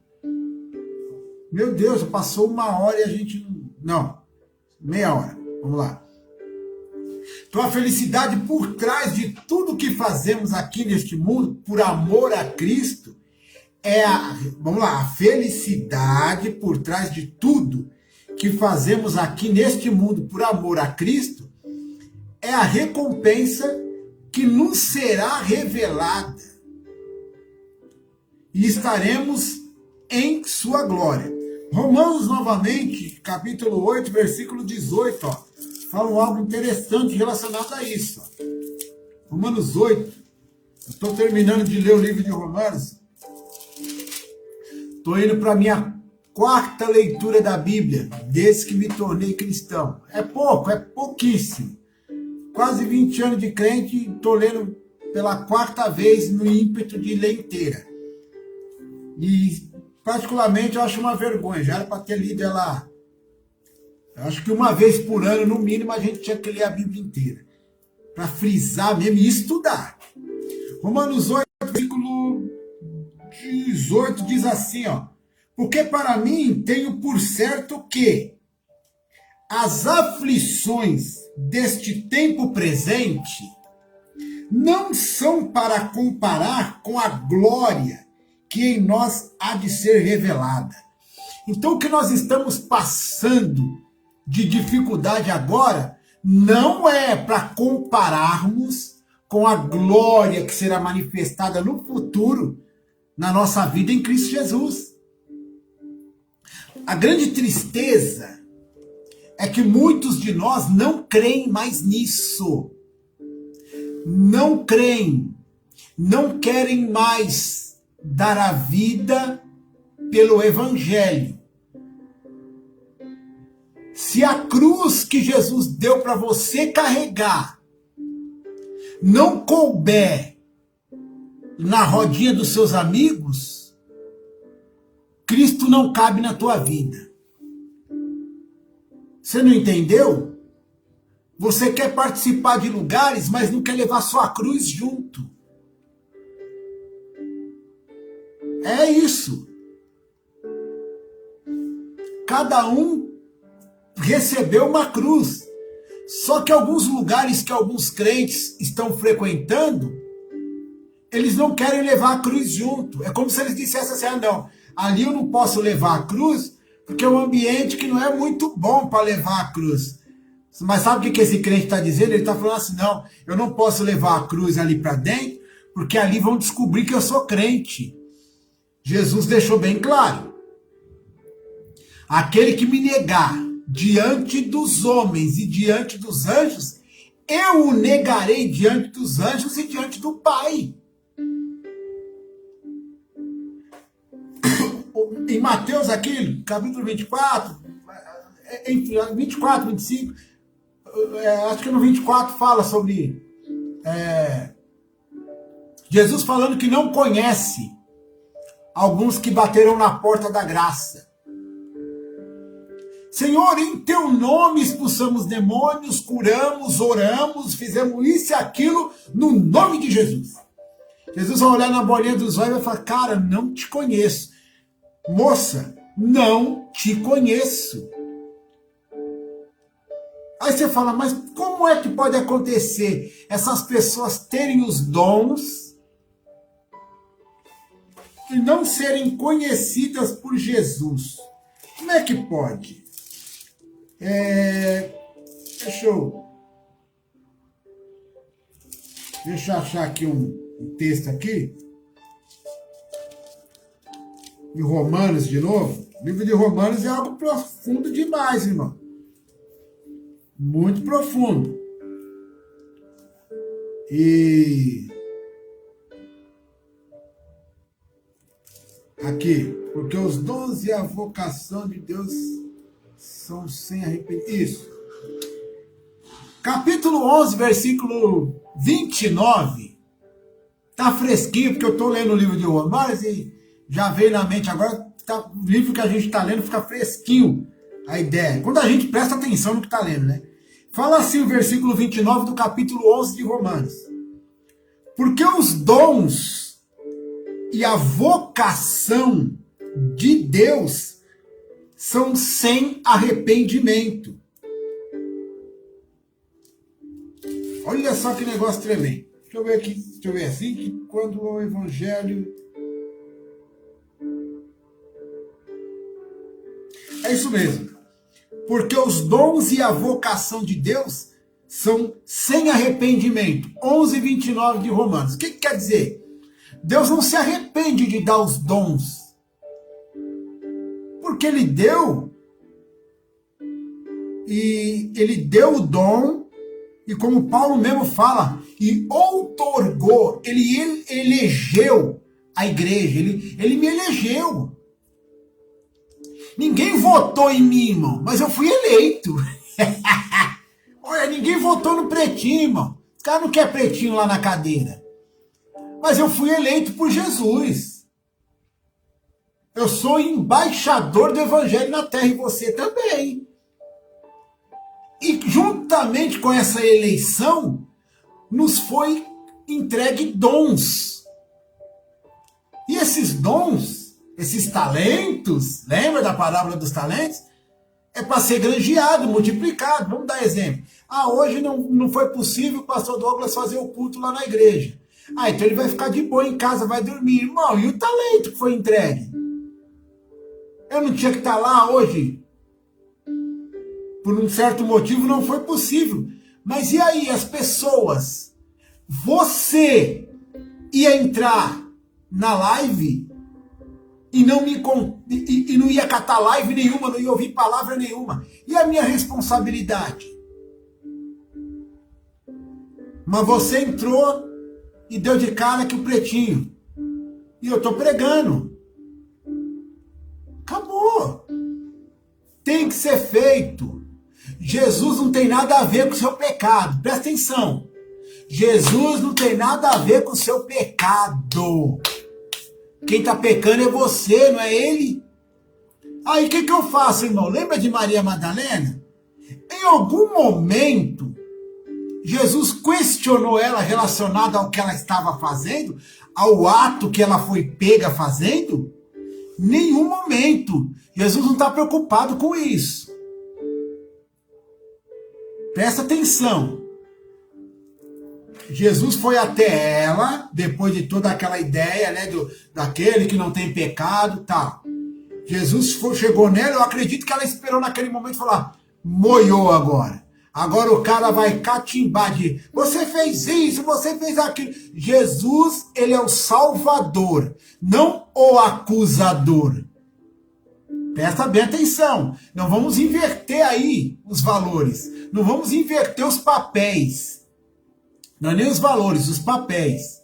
Meu Deus, passou 1 hora e a gente não. Meia hora. Vamos lá. Então a felicidade por trás de tudo que fazemos aqui neste mundo, por amor a Cristo, vamos lá, a felicidade por trás de tudo que fazemos aqui neste mundo por amor a Cristo é a recompensa que nos será revelada e estaremos em sua glória. Romanos novamente, capítulo 8, versículo 18, ó, fala algo interessante relacionado a isso. Ó. Romanos 8, estou terminando de ler o livro de Romanos, estou indo para a minha 4ª leitura da Bíblia, desde que me tornei cristão. É pouco, é pouquíssimo. Quase 20 anos de crente, estou lendo pela 4ª vez no ímpeto de ler inteira. E, particularmente, eu acho uma vergonha. Já era para ter lido ela. Eu acho que uma vez por ano, no mínimo, a gente tinha que ler a Bíblia inteira. Para frisar mesmo e estudar. Romanos 8, versículo 18, diz assim, ó. Porque para mim tenho por certo que as aflições deste tempo presente não são para comparar com a glória que em nós há de ser revelada. Então o que nós estamos passando de dificuldade agora não é para compararmos com a glória que será manifestada no futuro na nossa vida em Cristo Jesus. A grande tristeza é que muitos de nós não creem mais nisso. Não creem, não querem mais dar a vida pelo Evangelho. Se a cruz que Jesus deu para você carregar não couber na rodinha dos seus amigos, Cristo não cabe na tua vida. Você não entendeu? Você quer participar de lugares, mas não quer levar sua cruz junto. É isso. Cada um recebeu uma cruz. Só que alguns lugares que alguns crentes estão frequentando, eles não querem levar a cruz junto. É como se eles dissessem assim, ah não, ali eu não posso levar a cruz, porque é um ambiente que não é muito bom para levar a cruz. Mas sabe o que esse crente está dizendo? Ele está falando assim, não, eu não posso levar a cruz ali para dentro, porque ali vão descobrir que eu sou crente. Jesus deixou bem claro. Aquele que me negar diante dos homens e diante dos anjos, eu o negarei diante dos anjos e diante do Pai. Em Mateus aqui, capítulo 24, entre 24 e 25, acho que no 24 fala sobre Jesus falando que não conhece alguns que bateram na porta da graça. Senhor, em teu nome expulsamos demônios, curamos, oramos, fizemos isso e aquilo no nome de Jesus. Jesus vai olhar na bolinha dos olhos e vai falar, cara, não te conheço. Moça, não te conheço. Aí você fala, mas como é que pode acontecer essas pessoas terem os dons e não serem conhecidas por Jesus? Como é que pode? Deixa eu achar aqui um texto aqui. Em Romanos de novo. O livro de Romanos é algo profundo demais, irmão. Muito profundo. E aqui, porque os dons e a vocação de Deus são sem arrependimento. Isso. Capítulo 11, versículo 29. Tá fresquinho, porque eu estou lendo o livro de Romanos e já veio na mente agora, o livro que a gente está lendo fica fresquinho a ideia. Quando a gente presta atenção no que está lendo, né? Fala assim o versículo 29 do capítulo 11 de Romanos. Porque os dons e a vocação de Deus são sem arrependimento. Olha só que negócio tremendo. Deixa eu ver aqui, deixa eu ver assim, que quando o evangelho... É isso mesmo. Porque os dons e a vocação de Deus são sem arrependimento. 11:29 de Romanos. O que quer dizer? Deus não se arrepende de dar os dons. Porque Ele deu. E Ele deu o dom. E como Paulo mesmo fala, e outorgou, Ele elegeu a igreja. Ele me elegeu. Ninguém votou em mim, irmão, mas eu fui eleito. Olha, ninguém votou no Pretinho, irmão. Os caras não querem Pretinho lá na cadeira. Mas eu fui eleito por Jesus. Eu sou embaixador do Evangelho na terra e você também. E juntamente com essa eleição, nos foi entregue dons. E esses dons... Esses talentos, lembra da parábola dos talentos? É para ser granjeado, multiplicado. Vamos dar exemplo. Hoje não foi possível o pastor Douglas fazer o culto lá na igreja. Então ele vai ficar de boa em casa, vai dormir. Irmão, e o talento que foi entregue? Eu não tinha que estar lá hoje. Por um certo motivo não foi possível. Mas e aí, as pessoas? Você ia entrar na live... E não ia catar live nenhuma, não ia ouvir palavra nenhuma. E a minha responsabilidade? Mas você entrou e deu de cara que o Pretinho. E eu estou pregando. Acabou. Tem que ser feito. Jesus não tem nada a ver com o seu pecado. Presta atenção. Jesus não tem nada a ver com o seu pecado. Quem está pecando é você, não é ele. Aí o que eu faço, irmão? Lembra de Maria Madalena? Em algum momento, Jesus questionou ela relacionado ao que ela estava fazendo, ao ato que ela foi pega fazendo? Nenhum momento. Jesus não está preocupado com isso. Presta atenção. Jesus foi até ela, depois de toda aquela ideia, né, daquele que não tem pecado, tal. Jesus chegou nela, eu acredito que ela esperou naquele momento e falou, moiou agora. Agora o cara vai catimbar de, você fez isso, você fez aquilo. Jesus, ele é o salvador, não o acusador. Presta bem atenção, não vamos inverter aí os valores, não vamos inverter os papéis. Não é nem os valores, os papéis.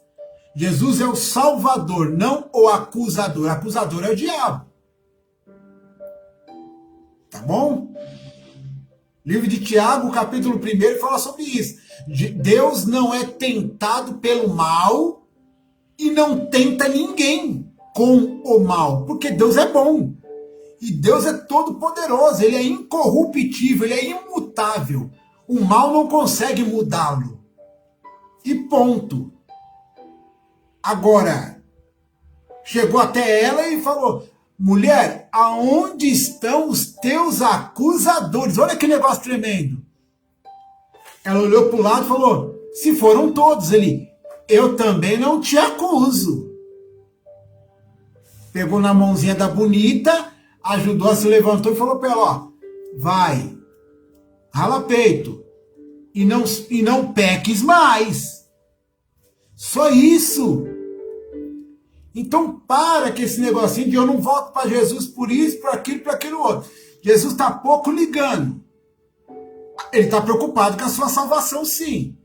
Jesus é o salvador, não o acusador. O acusador é o diabo. Tá bom? Livro de Tiago, capítulo 1, fala sobre isso. Deus não é tentado pelo mal e não tenta ninguém com o mal, porque Deus é bom. E Deus é todo poderoso, ele é incorruptível, ele é imutável. O mal não consegue mudá-lo. E ponto. Agora, chegou até ela e falou, mulher, aonde estão os teus acusadores? Olha que negócio tremendo. Ela olhou para o lado e falou, se foram todos. Ele, eu também não te acuso. Pegou na mãozinha da bonita, ajudou, se levantou e falou para ela, ó, vai, rala peito. E não peques mais. Só isso. Então para com esse negocinho de eu não volto para Jesus por isso, por aquilo outro. Jesus está pouco ligando. Ele está preocupado com a sua salvação, sim.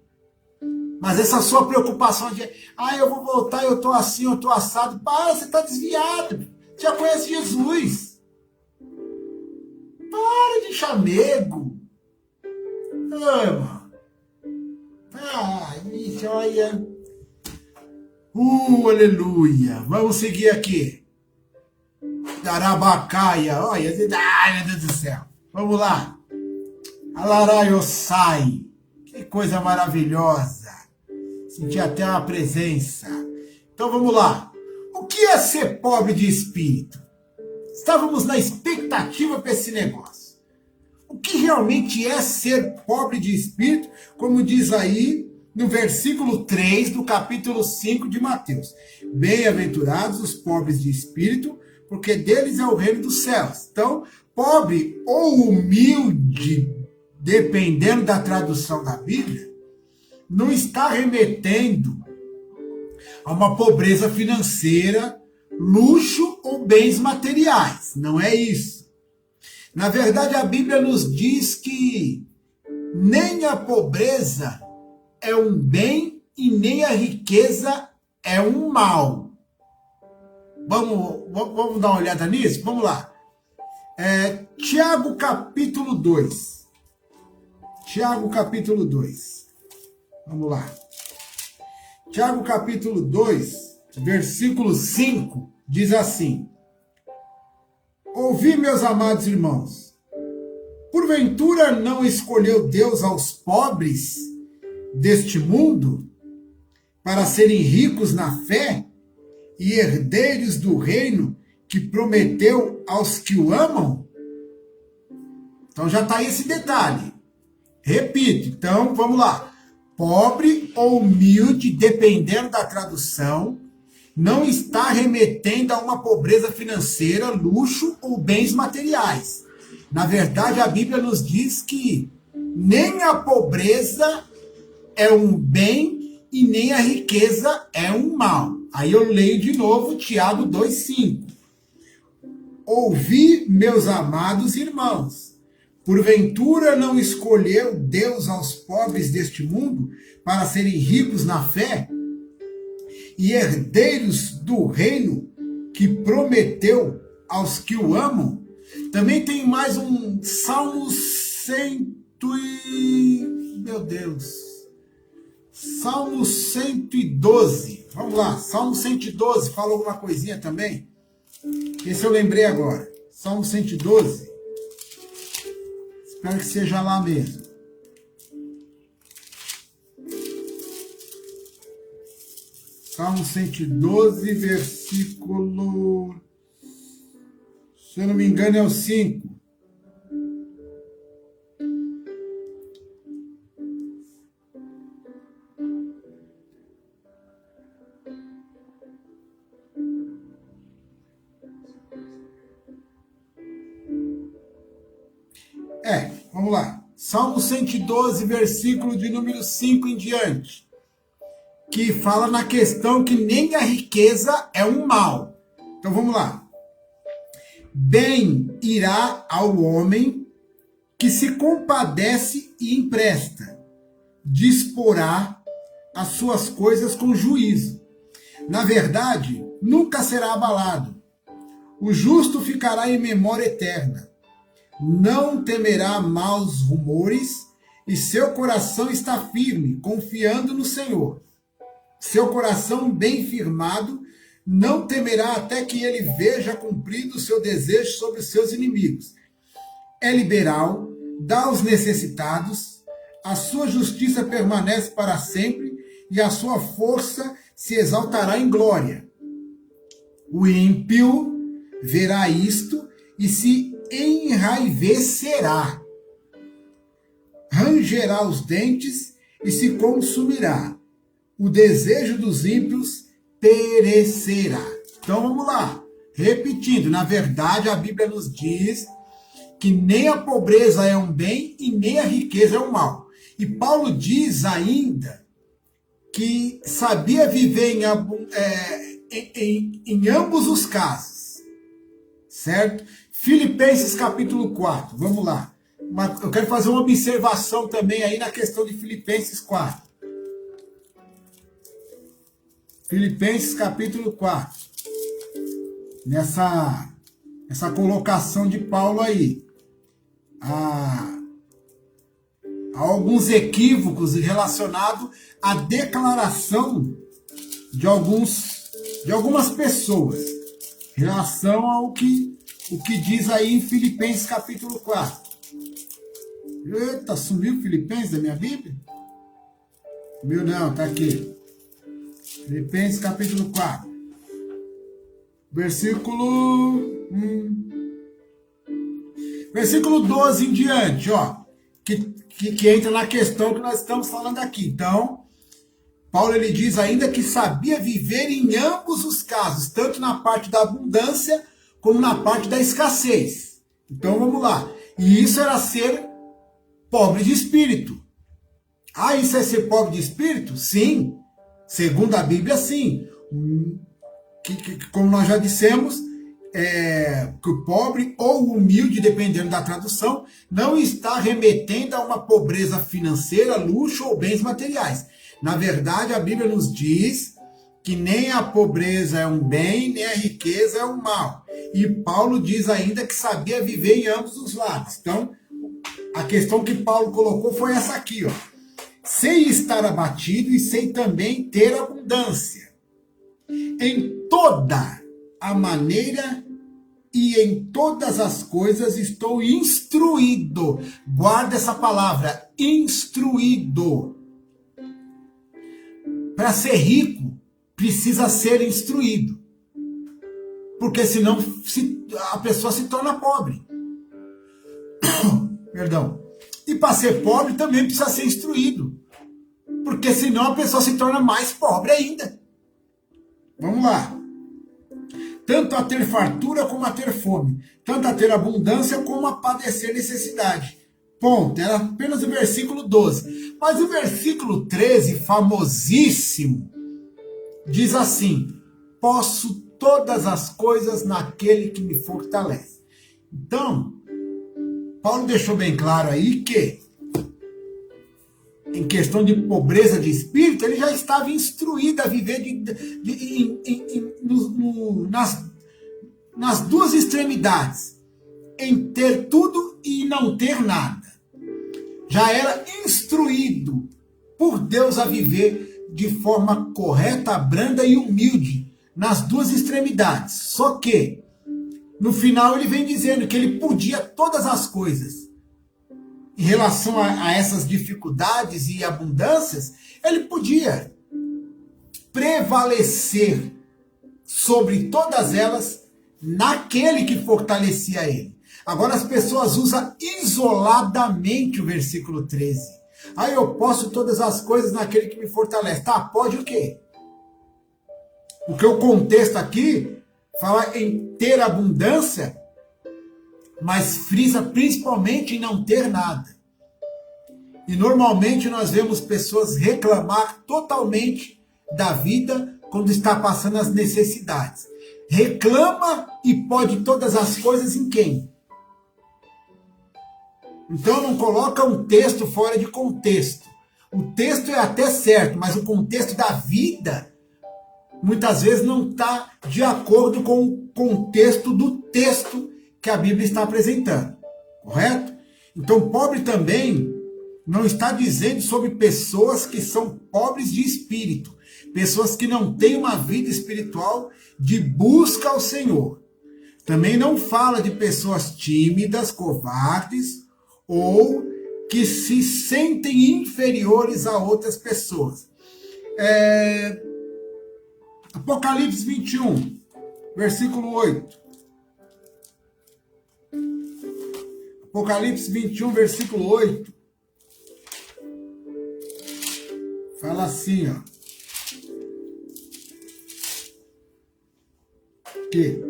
Mas essa sua preocupação de, eu vou voltar, eu estou assim, eu estou assado. Para, você está desviado. Você já conhece Jesus. Para de chamego. Ama. Isso, olha. Aleluia. Vamos seguir aqui. Darabacaia. Olha, ai, meu Deus do céu. Vamos lá. Alaraiosai. Que coisa maravilhosa. Senti até uma presença. Então vamos lá. O que é ser pobre de espírito? Estávamos na expectativa para esse negócio. O que realmente é ser pobre de espírito? Como diz aí no versículo 3 do capítulo 5 de Mateus. Bem-aventurados os pobres de espírito, porque deles é o reino dos céus. Então, pobre ou humilde, dependendo da tradução da Bíblia, não está remetendo a uma pobreza financeira, luxo ou bens materiais. Não é isso. Na verdade, a Bíblia nos diz que nem a pobreza é um bem e nem a riqueza é um mal. Vamos dar uma olhada nisso? Vamos lá. Tiago capítulo 2. Tiago capítulo 2. Vamos lá. Tiago capítulo 2, versículo 5, diz assim: ouvi, meus amados irmãos, porventura não escolheu Deus aos pobres deste mundo para serem ricos na fé e herdeiros do reino que prometeu aos que o amam? Então já está aí esse detalhe. Repito, então vamos lá. Pobre ou humilde, dependendo da tradução, não está remetendo a uma pobreza financeira, luxo ou bens materiais. Na verdade, a Bíblia nos diz que nem a pobreza é um bem e nem a riqueza é um mal. Aí eu leio de novo Tiago 2,5. Ouvi, meus amados irmãos, porventura não escolheu Deus aos pobres deste mundo para serem ricos na fé e herdeiros do reino que prometeu aos que o amam. Também tem mais um Salmo 112. Vamos lá, Salmo 112, fala alguma coisinha também? Esse eu lembrei agora. Salmo 112. Espero que seja lá mesmo. Salmo 112, versículo... Se eu não me engano, é o 5. Vamos lá. Salmo 112, versículo de número 5 em diante. Que fala na questão que nem a riqueza é um mal. Então vamos lá. Bem irá ao homem que se compadece e empresta. Disporá as suas coisas com juízo. Na verdade, nunca será abalado. O justo ficará em memória eterna. Não temerá maus rumores, e seu coração está firme, confiando no Senhor. Seu coração bem firmado não temerá até que ele veja cumprido o seu desejo sobre os seus inimigos. É liberal, dá aos necessitados, a sua justiça permanece para sempre e a sua força se exaltará em glória. O ímpio verá isto e se enraivecerá, rangerá os dentes e se consumirá. O desejo dos ímpios perecerá. Então vamos lá, repetindo, na verdade a Bíblia nos diz que nem a pobreza é um bem e nem a riqueza é um mal. E Paulo diz ainda que sabia viver em ambos os casos, certo? Filipenses capítulo 4, vamos lá. Eu quero fazer uma observação também aí na questão de Filipenses 4. Filipenses capítulo 4. Nessa colocação de Paulo aí. Há alguns equívocos relacionados à declaração de algumas pessoas em relação ao que diz aí em Filipenses capítulo 4. Eita, sumiu Filipenses da minha Bíblia? Meu não, tá aqui. Filipenses capítulo 4. Versículo 12 em diante, ó. Que entra na questão que nós estamos falando aqui. Então, Paulo ele diz ainda que sabia viver em ambos os casos, tanto na parte da abundância como na parte da escassez. Então vamos lá. E isso era ser pobre de espírito. Ah, isso é ser pobre de espírito? Sim. Segundo a Bíblia, sim. Como nós já dissemos, que o pobre ou o humilde, dependendo da tradução, não está remetendo a uma pobreza financeira, luxo ou bens materiais. Na verdade, a Bíblia nos diz que nem a pobreza é um bem, nem a riqueza é um mal. E Paulo diz ainda que sabia viver em ambos os lados. Então, a questão que Paulo colocou foi essa aqui, ó. Sem estar abatido e sem também ter abundância. Em toda a maneira e em todas as coisas estou instruído. Guarda essa palavra, instruído. Para ser rico, precisa ser instruído. Porque senão a pessoa se torna pobre. Perdão. E para ser pobre também precisa ser instruído. Porque senão a pessoa se torna mais pobre ainda. Vamos lá. Tanto a ter fartura como a ter fome. Tanto a ter abundância como a padecer necessidade. Ponto. Era apenas o versículo 12. Mas o versículo 13, famosíssimo, diz assim: posso todas as coisas naquele que me fortalece. Então, Paulo deixou bem claro aí que em questão de pobreza de espírito, ele já estava instruído a viver nas duas extremidades, em ter tudo e não ter nada. Já era instruído por Deus a viver de forma correta, branda e humilde nas duas extremidades. Só que, no final, ele vem dizendo que ele podia todas as coisas. Em relação a essas dificuldades e abundâncias, ele podia prevalecer sobre todas elas naquele que fortalecia ele. Agora as pessoas usam isoladamente o versículo 13. Aí eu posso todas as coisas naquele que me fortalece. Tá, pode o quê? Porque o contexto aqui fala em ter abundância, mas frisa principalmente em não ter nada. E normalmente nós vemos pessoas reclamar totalmente da vida quando está passando as necessidades. Reclama e pode todas as coisas em quem? Então não coloca um texto fora de contexto. O texto é até certo, mas o contexto da vida muitas vezes não está de acordo com o contexto do texto que a Bíblia está apresentando, correto? Então, pobre também não está dizendo sobre pessoas que são pobres de espírito, pessoas que não têm uma vida espiritual de busca ao Senhor. Também não fala de pessoas tímidas, covardes ou que se sentem inferiores a outras pessoas. Apocalipse 21, versículo 8. Apocalipse 21, versículo 8. Fala assim, ó. Que?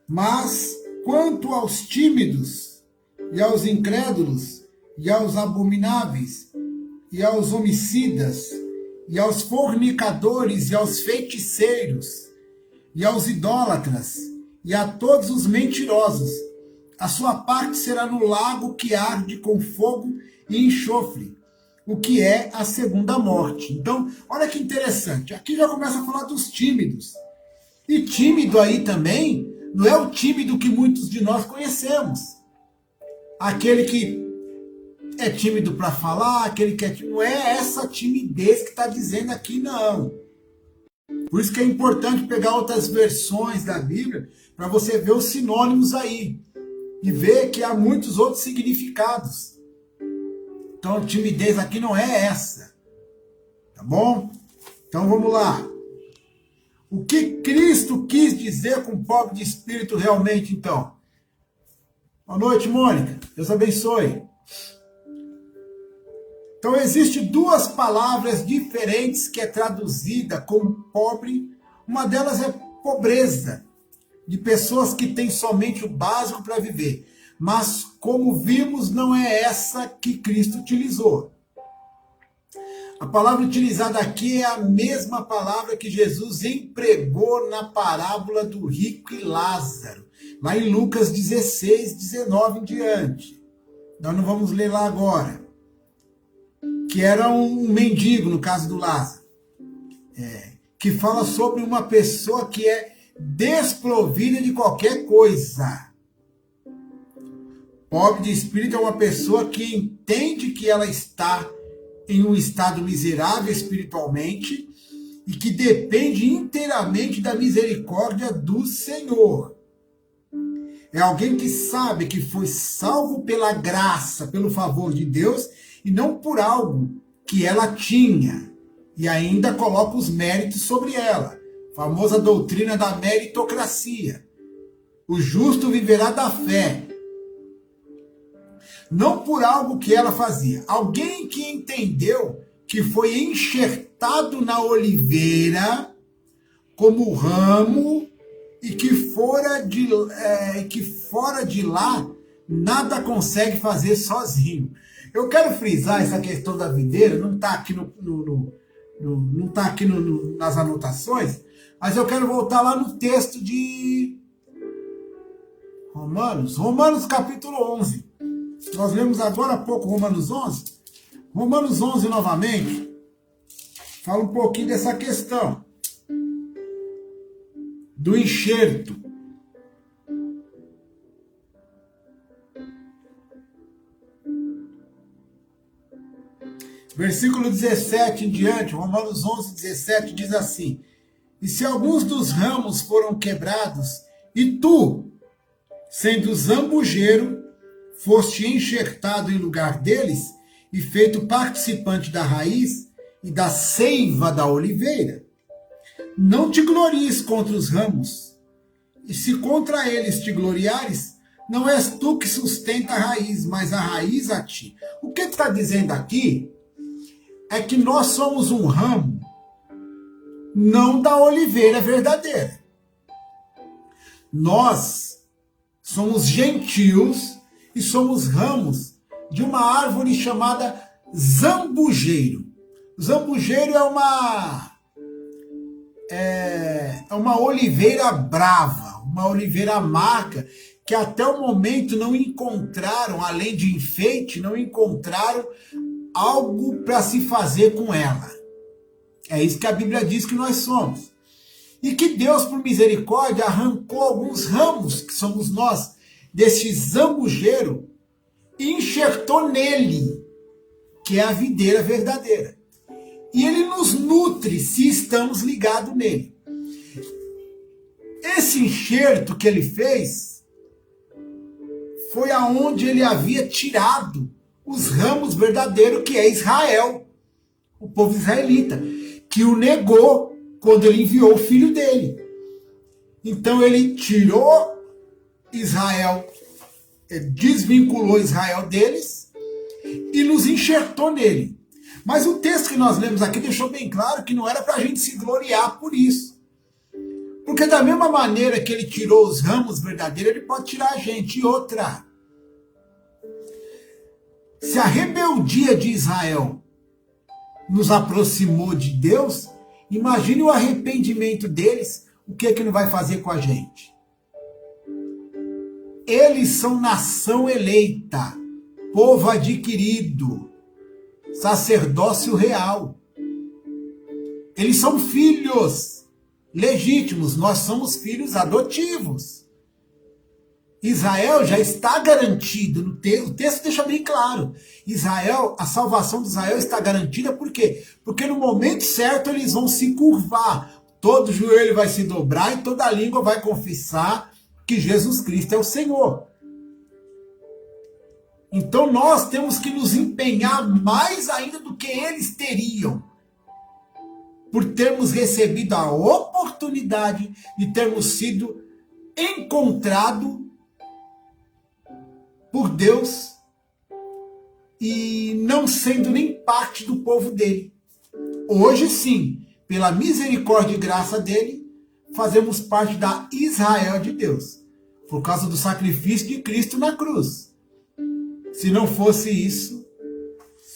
Mas quanto aos tímidos, e aos incrédulos, e aos abomináveis, e aos homicidas, e aos fornicadores, e aos feiticeiros, e aos idólatras, e a todos os mentirosos, a sua parte será no lago que arde com fogo e enxofre, o que é a segunda morte. Então, olha que interessante, aqui já começa a falar dos tímidos. E tímido aí também, não é o tímido que muitos de nós conhecemos. Aquele que é tímido para falar, aquele que é tímido, não é essa timidez que está dizendo aqui, não. Por isso que é importante pegar outras versões da Bíblia, para você ver os sinônimos aí. E ver que há muitos outros significados. Então, timidez aqui não é essa. Tá bom? Então, vamos lá. O que Cristo quis dizer com pobre de espírito realmente, então? Boa noite, Mônica. Deus abençoe. Então, existem duas palavras diferentes que é traduzida como pobre. Uma delas é pobreza, de pessoas que têm somente o básico para viver. Mas, como vimos, não é essa que Cristo utilizou. A palavra utilizada aqui é a mesma palavra que Jesus empregou na parábola do rico e Lázaro, lá em Lucas 16, 19 em diante. Nós não vamos ler lá agora. Que era um mendigo, no caso do Lázaro. Que fala sobre uma pessoa que é desprovida de qualquer coisa. Pobre de espírito é uma pessoa que entende que ela está em um estado miserável espiritualmente e que depende inteiramente da misericórdia do Senhor. É alguém que sabe que foi salvo pela graça, pelo favor de Deus e não por algo que ela tinha e ainda coloca os méritos sobre ela. Famosa doutrina da meritocracia. O justo viverá da fé. Não por algo que ela fazia. Alguém que entendeu que foi enxertado na oliveira como ramo e que fora de lá nada consegue fazer sozinho. Eu quero frisar essa questão da videira, não está aqui não tá aqui nas anotações, mas eu quero voltar lá no texto de Romanos capítulo 11. Nós lemos agora há pouco Romanos 11. Romanos 11 novamente fala um pouquinho dessa questão do enxerto. Versículo 17 em diante, Romanos 11, 17 diz assim: e se alguns dos ramos foram quebrados, e tu, sendo zambujeiro, foste enxertado em lugar deles, e feito participante da raiz e da seiva da oliveira, não te glories contra os ramos, e se contra eles te gloriares, não és tu que sustenta a raiz, mas a raiz a ti. O que está dizendo aqui é que nós somos um ramo, não da oliveira verdadeira. Nós somos gentios e somos ramos de uma árvore chamada zambujeiro. Zambujeiro é uma oliveira brava, uma oliveira amarga, que até o momento não encontraram, além de enfeite, não encontraram algo para se fazer com ela. É isso que a Bíblia diz que nós somos. E que Deus, por misericórdia, arrancou alguns ramos, que somos nós, desse zambujeiro, e enxertou nele, que é a videira verdadeira. E ele nos nutre se estamos ligados nele. Esse enxerto que ele fez foi aonde ele havia tirado os ramos verdadeiros, que é Israel, o povo israelita, que o negou quando ele enviou o filho dele. Então ele tirou Israel, desvinculou Israel deles e nos enxertou nele. Mas o texto que nós lemos aqui deixou bem claro que não era para a gente se gloriar por isso. Porque da mesma maneira que ele tirou os ramos verdadeiros, ele pode tirar a gente. E outra, se a rebeldia de Israel nos aproximou de Deus, imagine o arrependimento deles, o que é que não vai fazer com a gente? Eles são nação eleita, povo adquirido, sacerdócio real. Eles são filhos legítimos, nós somos filhos adotivos. Israel já está garantido, o texto deixa bem claro. Israel, a salvação de Israel está garantida por quê? Porque no momento certo eles vão se curvar, todo joelho vai se dobrar e toda língua vai confessar que Jesus Cristo é o Senhor. Então nós temos que nos empenhar mais ainda do que eles teriam, por termos recebido a oportunidade de termos sido encontrados por Deus e não sendo nem parte do povo dele. Hoje sim, pela misericórdia e graça dele, fazemos parte da Israel de Deus, por causa do sacrifício de Cristo na cruz. Se não fosse isso,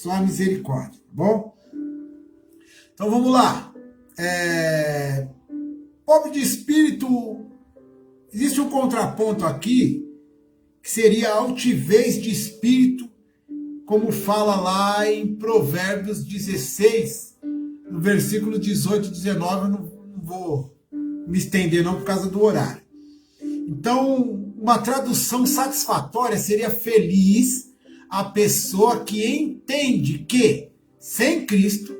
só a misericórdia, tá bom? Então vamos lá. Pobre de espírito, existe um contraponto aqui, que seria a altivez de espírito, como fala lá em Provérbios 16, no versículo 18 e 19, eu não vou me estender não por causa do horário. Então, uma tradução satisfatória seria: feliz a pessoa que entende que, sem Cristo,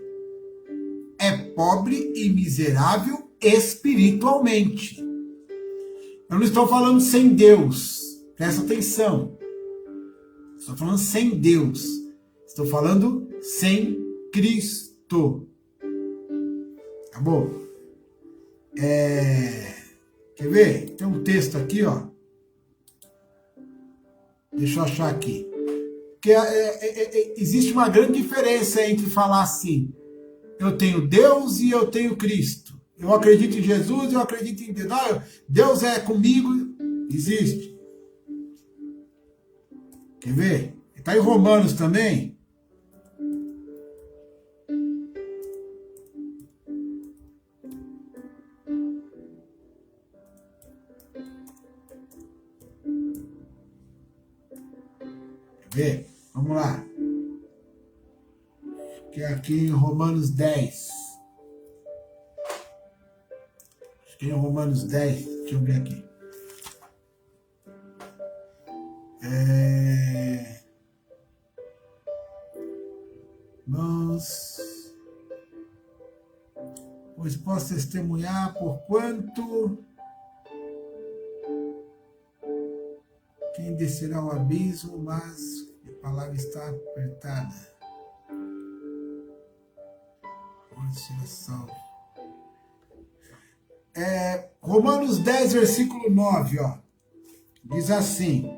é pobre e miserável espiritualmente. Eu não estou falando sem Deus. Presta atenção. Estou falando sem Deus. Estou falando sem Cristo. Tá bom? Quer ver? Tem um texto aqui, ó. Deixa eu achar aqui. Porque existe uma grande diferença entre falar assim: eu tenho Deus e eu tenho Cristo. Eu acredito em Jesus e eu acredito em Deus. Não, Deus é comigo. Existe. Quer ver? Está em Romanos também. Quer ver? Vamos lá. Que é aqui em Romanos 10. Acho que é em Romanos 10. Deixa eu ver aqui. Pois posso testemunhar por quanto quem descerá ao abismo, mas a palavra está apertada. Pode ser salvo. Romanos 10, versículo 9, ó. Diz assim: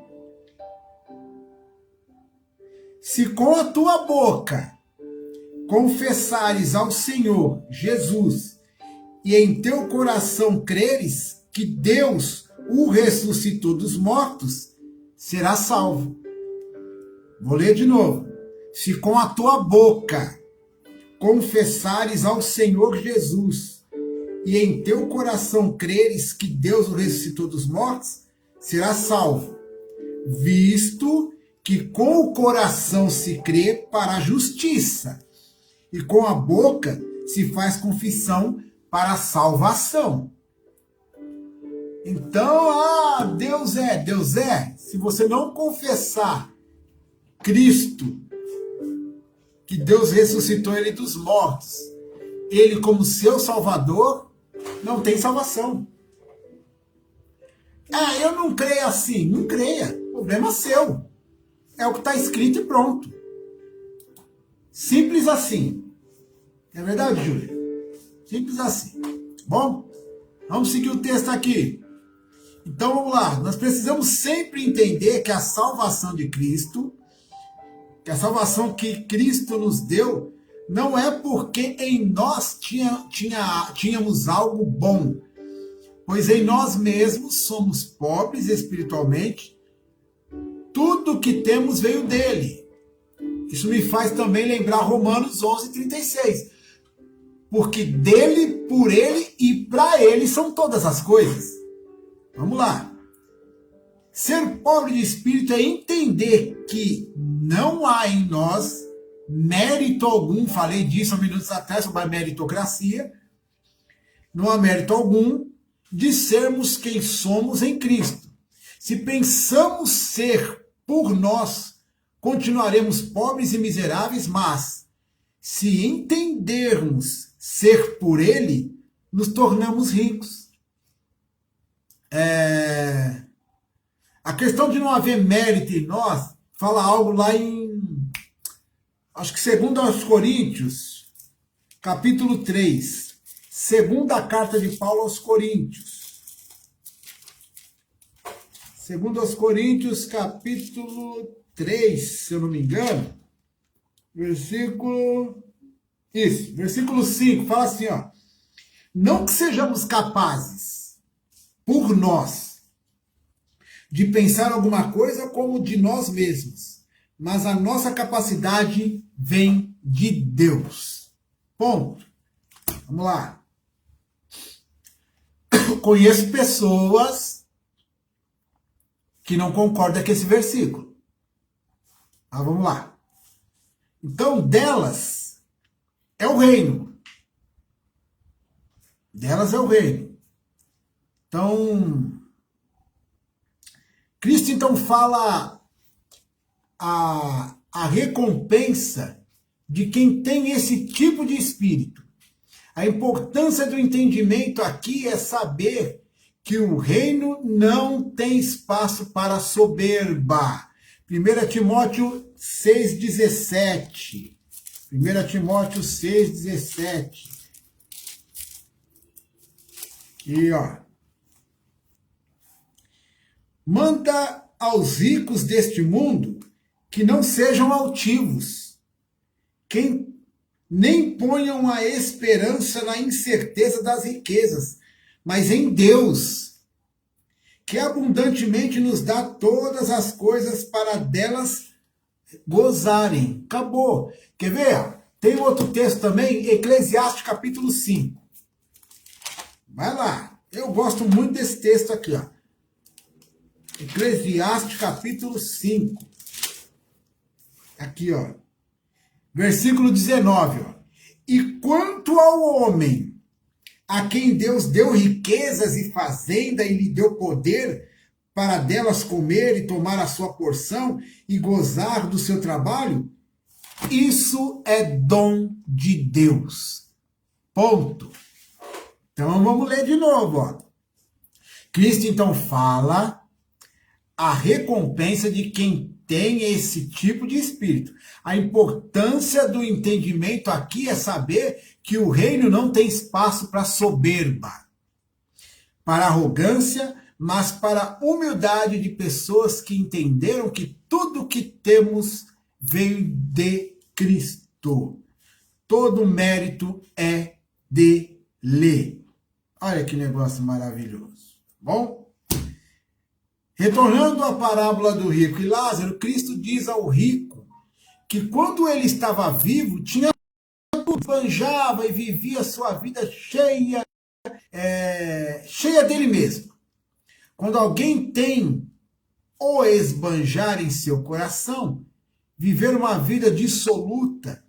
se com a tua boca confessares ao Senhor Jesus e em teu coração creres que Deus o ressuscitou dos mortos, serás salvo. Vou ler de novo. Se com a tua boca confessares ao Senhor Jesus e em teu coração creres que Deus o ressuscitou dos mortos, serás salvo. Visto que com o coração se crê para a justiça e com a boca se faz confissão para a salvação. Então, Deus é. Se você não confessar Cristo, que Deus ressuscitou ele dos mortos, ele como seu Salvador, não tem salvação. Eu não creio assim. Não creia. Problema seu. É o que está escrito e pronto. Simples assim. É verdade, Júlia? Simples assim. Bom, vamos seguir o texto aqui. Então vamos lá. Nós precisamos sempre entender que a salvação de Cristo, que a salvação que Cristo nos deu, não é porque em nós tínhamos algo bom, pois em nós mesmos somos pobres espiritualmente, tudo que temos veio dele. Isso me faz também lembrar Romanos 11:36. Porque dele, por ele e para ele são todas as coisas. Vamos lá. Ser pobre de espírito é entender que não há em nós mérito algum, falei disso há minutos atrás sobre a meritocracia, não há mérito algum de sermos quem somos em Cristo. Se pensamos ser por nós, continuaremos pobres e miseráveis, mas se entendermos ser por ele, nos tornamos ricos. A questão de não haver mérito em nós, fala algo lá em, acho que 2 Coríntios, capítulo 3. Segunda carta de Paulo aos Coríntios. 2 Coríntios, capítulo 3, se eu não me engano. Versículo 5, fala assim, ó. Não que sejamos capazes, por nós, de pensar alguma coisa como de nós mesmos, mas a nossa capacidade vem de Deus. Ponto. Vamos lá. Conheço pessoas que não concordam com esse versículo. Vamos lá. Então, delas é o reino. Delas é o reino. Então, Cristo então fala a recompensa de quem tem esse tipo de espírito. A importância do entendimento aqui é saber que o reino não tem espaço para soberba. 1 Timóteo 6,17. 1 Timóteo 6,17. Aqui, ó. Manda aos ricos deste mundo que não sejam altivos, quem nem ponham a esperança na incerteza das riquezas, mas em Deus, que abundantemente nos dá todas as coisas para delas gozarem. Acabou. Quer ver? Tem outro texto também, Eclesiastes capítulo 5. Vai lá. Eu gosto muito desse texto aqui, ó. Eclesiastes capítulo 5. Aqui, ó. Versículo 19, ó. E quanto ao homem, a quem Deus deu riquezas e fazenda e lhe deu poder para delas comer e tomar a sua porção e gozar do seu trabalho, isso é dom de Deus. Ponto. Então vamos ler de novo, ó. Cristo então fala a recompensa de quem tem esse tipo de espírito. A importância do entendimento aqui é saber que o reino não tem espaço para soberba, para arrogância, mas para a humildade de pessoas que entenderam que tudo que temos veio de Cristo. Todo mérito é dele. Olha que negócio maravilhoso. Bom? Retornando à parábola do rico e Lázaro, Cristo diz ao rico que quando ele estava vivo, tinha tudo, esbanjava e vivia a sua vida cheia dele mesmo. Quando alguém tem o esbanjar em seu coração, viver uma vida dissoluta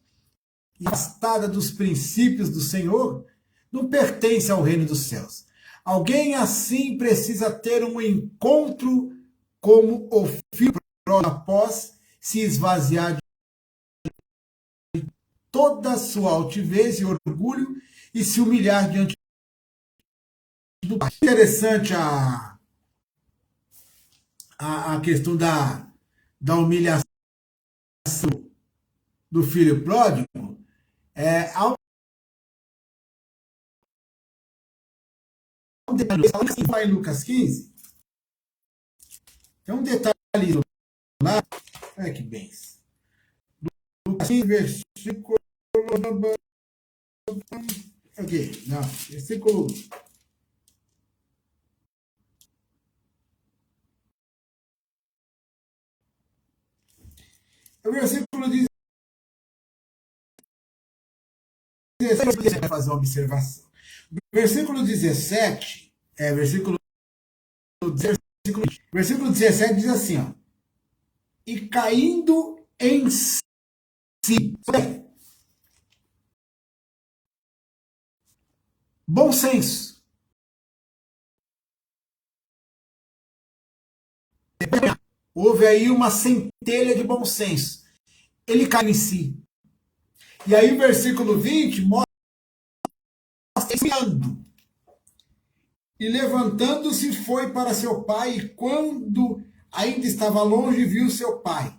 e afastada dos princípios do Senhor, não pertence ao reino dos céus. Alguém assim precisa ter um encontro como o filho pródigo após se esvaziar de toda a sua altivez e orgulho e se humilhar diante do Pai. Interessante a questão da humilhação do filho pródigo. Há um detalhe, em Lucas 15, tem um detalhe lá, olha que bens. Lucas 15, versículo... Ok, não, versículo... O versículo 17, vai fazer uma observação. Versículo 17, versículo 17 diz assim, ó, e caindo em si, bom senso, houve aí uma centelha de bom senso, ele caiu em si. E aí o versículo 20 mostra e levantando-se foi para seu pai, e quando ainda estava longe, viu seu pai,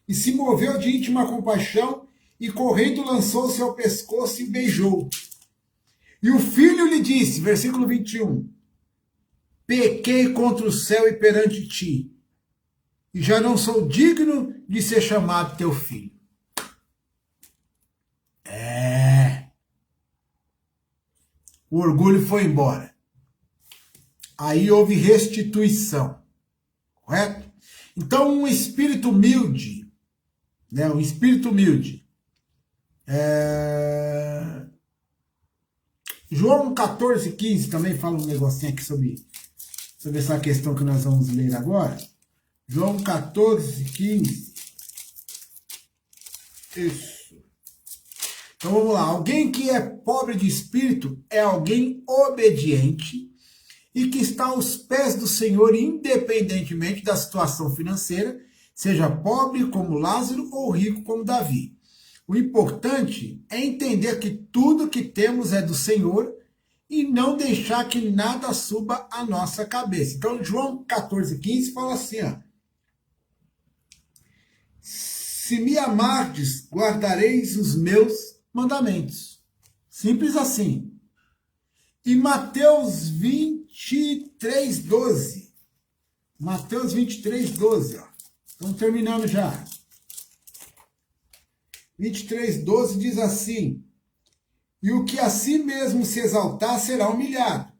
e se moveu de íntima compaixão, e correndo lançou-se ao pescoço e beijou. E o filho lhe disse, versículo 21, pequei contra o céu e perante ti, e já não sou digno de ser chamado teu filho. O orgulho foi embora. Aí houve restituição. Correto? Então, um espírito humilde, né? Um espírito humilde. João 14,15 também fala um negocinho aqui sobre essa questão que nós vamos ler agora. João 14,15. Isso. Então vamos lá. Alguém que é pobre de espírito é alguém obediente e que está aos pés do Senhor, independentemente da situação financeira, seja pobre como Lázaro ou rico como Davi. O importante é entender que tudo que temos é do Senhor e não deixar que nada suba à nossa cabeça. Então, João 14,15 fala assim, ó, se me amardes, guardareis os meus mandamentos. Simples assim. E Mateus 23:12. Mateus 23:12, ó. Estamos terminando já. 23:12 diz assim, e o que a si mesmo se exaltar será humilhado,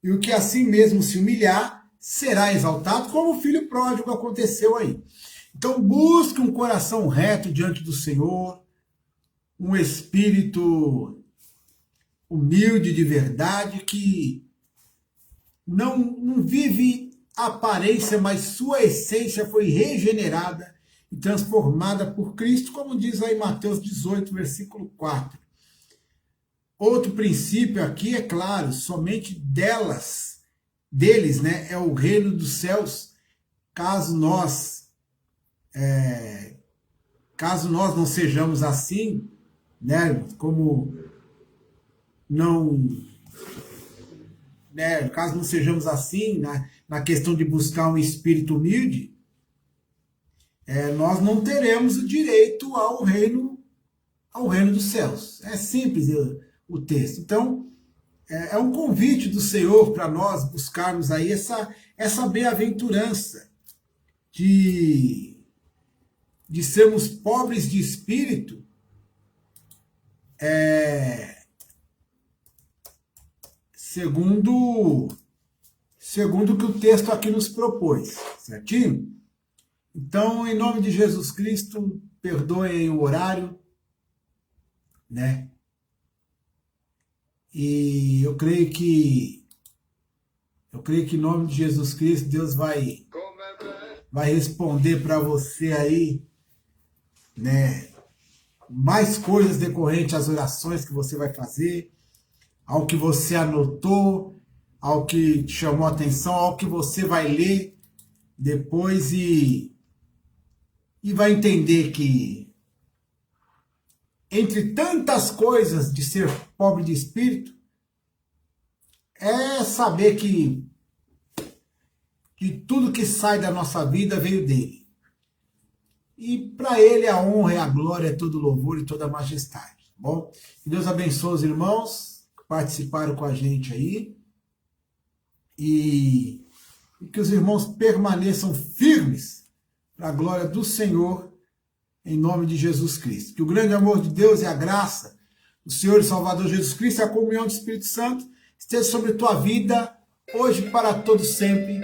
e o que a si mesmo se humilhar será exaltado, como o filho pródigo aconteceu aí. Então busque um coração reto diante do Senhor, um espírito humilde de verdade, que não vive aparência, mas sua essência foi regenerada e transformada por Cristo, como diz aí Mateus 18, versículo 4. Outro princípio aqui, é claro, somente deles, né, é o reino dos céus, caso nós não sejamos assim, né, caso não sejamos assim, na questão de buscar um espírito humilde, nós não teremos o direito ao reino dos céus. É simples o texto. Então, é um convite do Senhor para nós buscarmos aí essa bem-aventurança de sermos pobres de espírito, segundo o que o texto aqui nos propôs, certinho? Então, em nome de Jesus Cristo, perdoem o horário, né? E eu creio que em nome de Jesus Cristo, Deus vai responder para você aí, né, mais coisas decorrentes às orações que você vai fazer, ao que você anotou, ao que te chamou a atenção, ao que você vai ler depois e vai entender que, entre tantas coisas de ser pobre de espírito, é saber que tudo que sai da nossa vida veio dele. E para ele a honra, a glória, todo o louvor e toda a majestade. Tá bom? Que Deus abençoe os irmãos que participaram com a gente aí. E que os irmãos permaneçam firmes para a glória do Senhor, em nome de Jesus Cristo. Que o grande amor de Deus e a graça do Senhor e Salvador Jesus Cristo e a comunhão do Espírito Santo esteja sobre a tua vida, hoje e para todos sempre,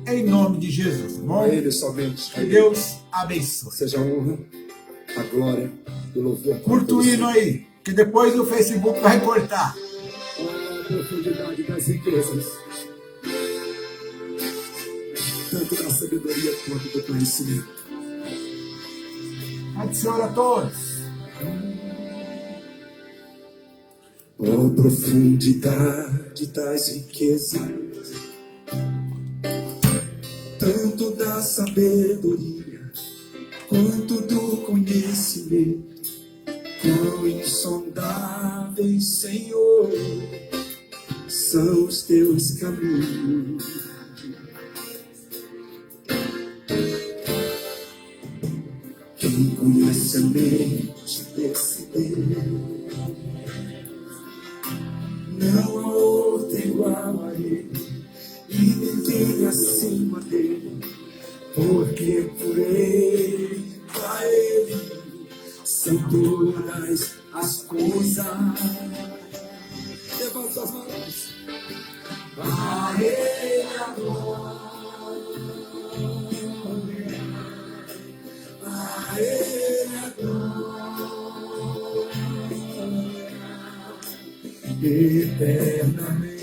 em nome de Jesus. Tá bom? A Ele somente. Que Deus abençoe. Seja a honra, a glória e o louvor. Curta o hino aí, que depois o Facebook vai cortar. A profundidade das riquezas, tanto da sabedoria quanto do conhecimento. Adicione a todos. Oh, profundidade das riquezas, tanto da sabedoria quanto do conhecimento. Quão insondáveis, Senhor, são os teus caminhos. Quem conhece a mente desse Deus, não há outro igual a ele, e ninguém acima dele, porque por ele, pra ele, são todas as coisas. Levanta as mãos. A ele a glória, a ele a glória, eternamente.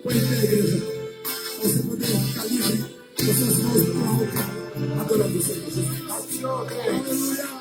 Põe na igreja, você poder ficar livre, com suas mãos no alto, adorando o Senhor Jesus. Aleluia.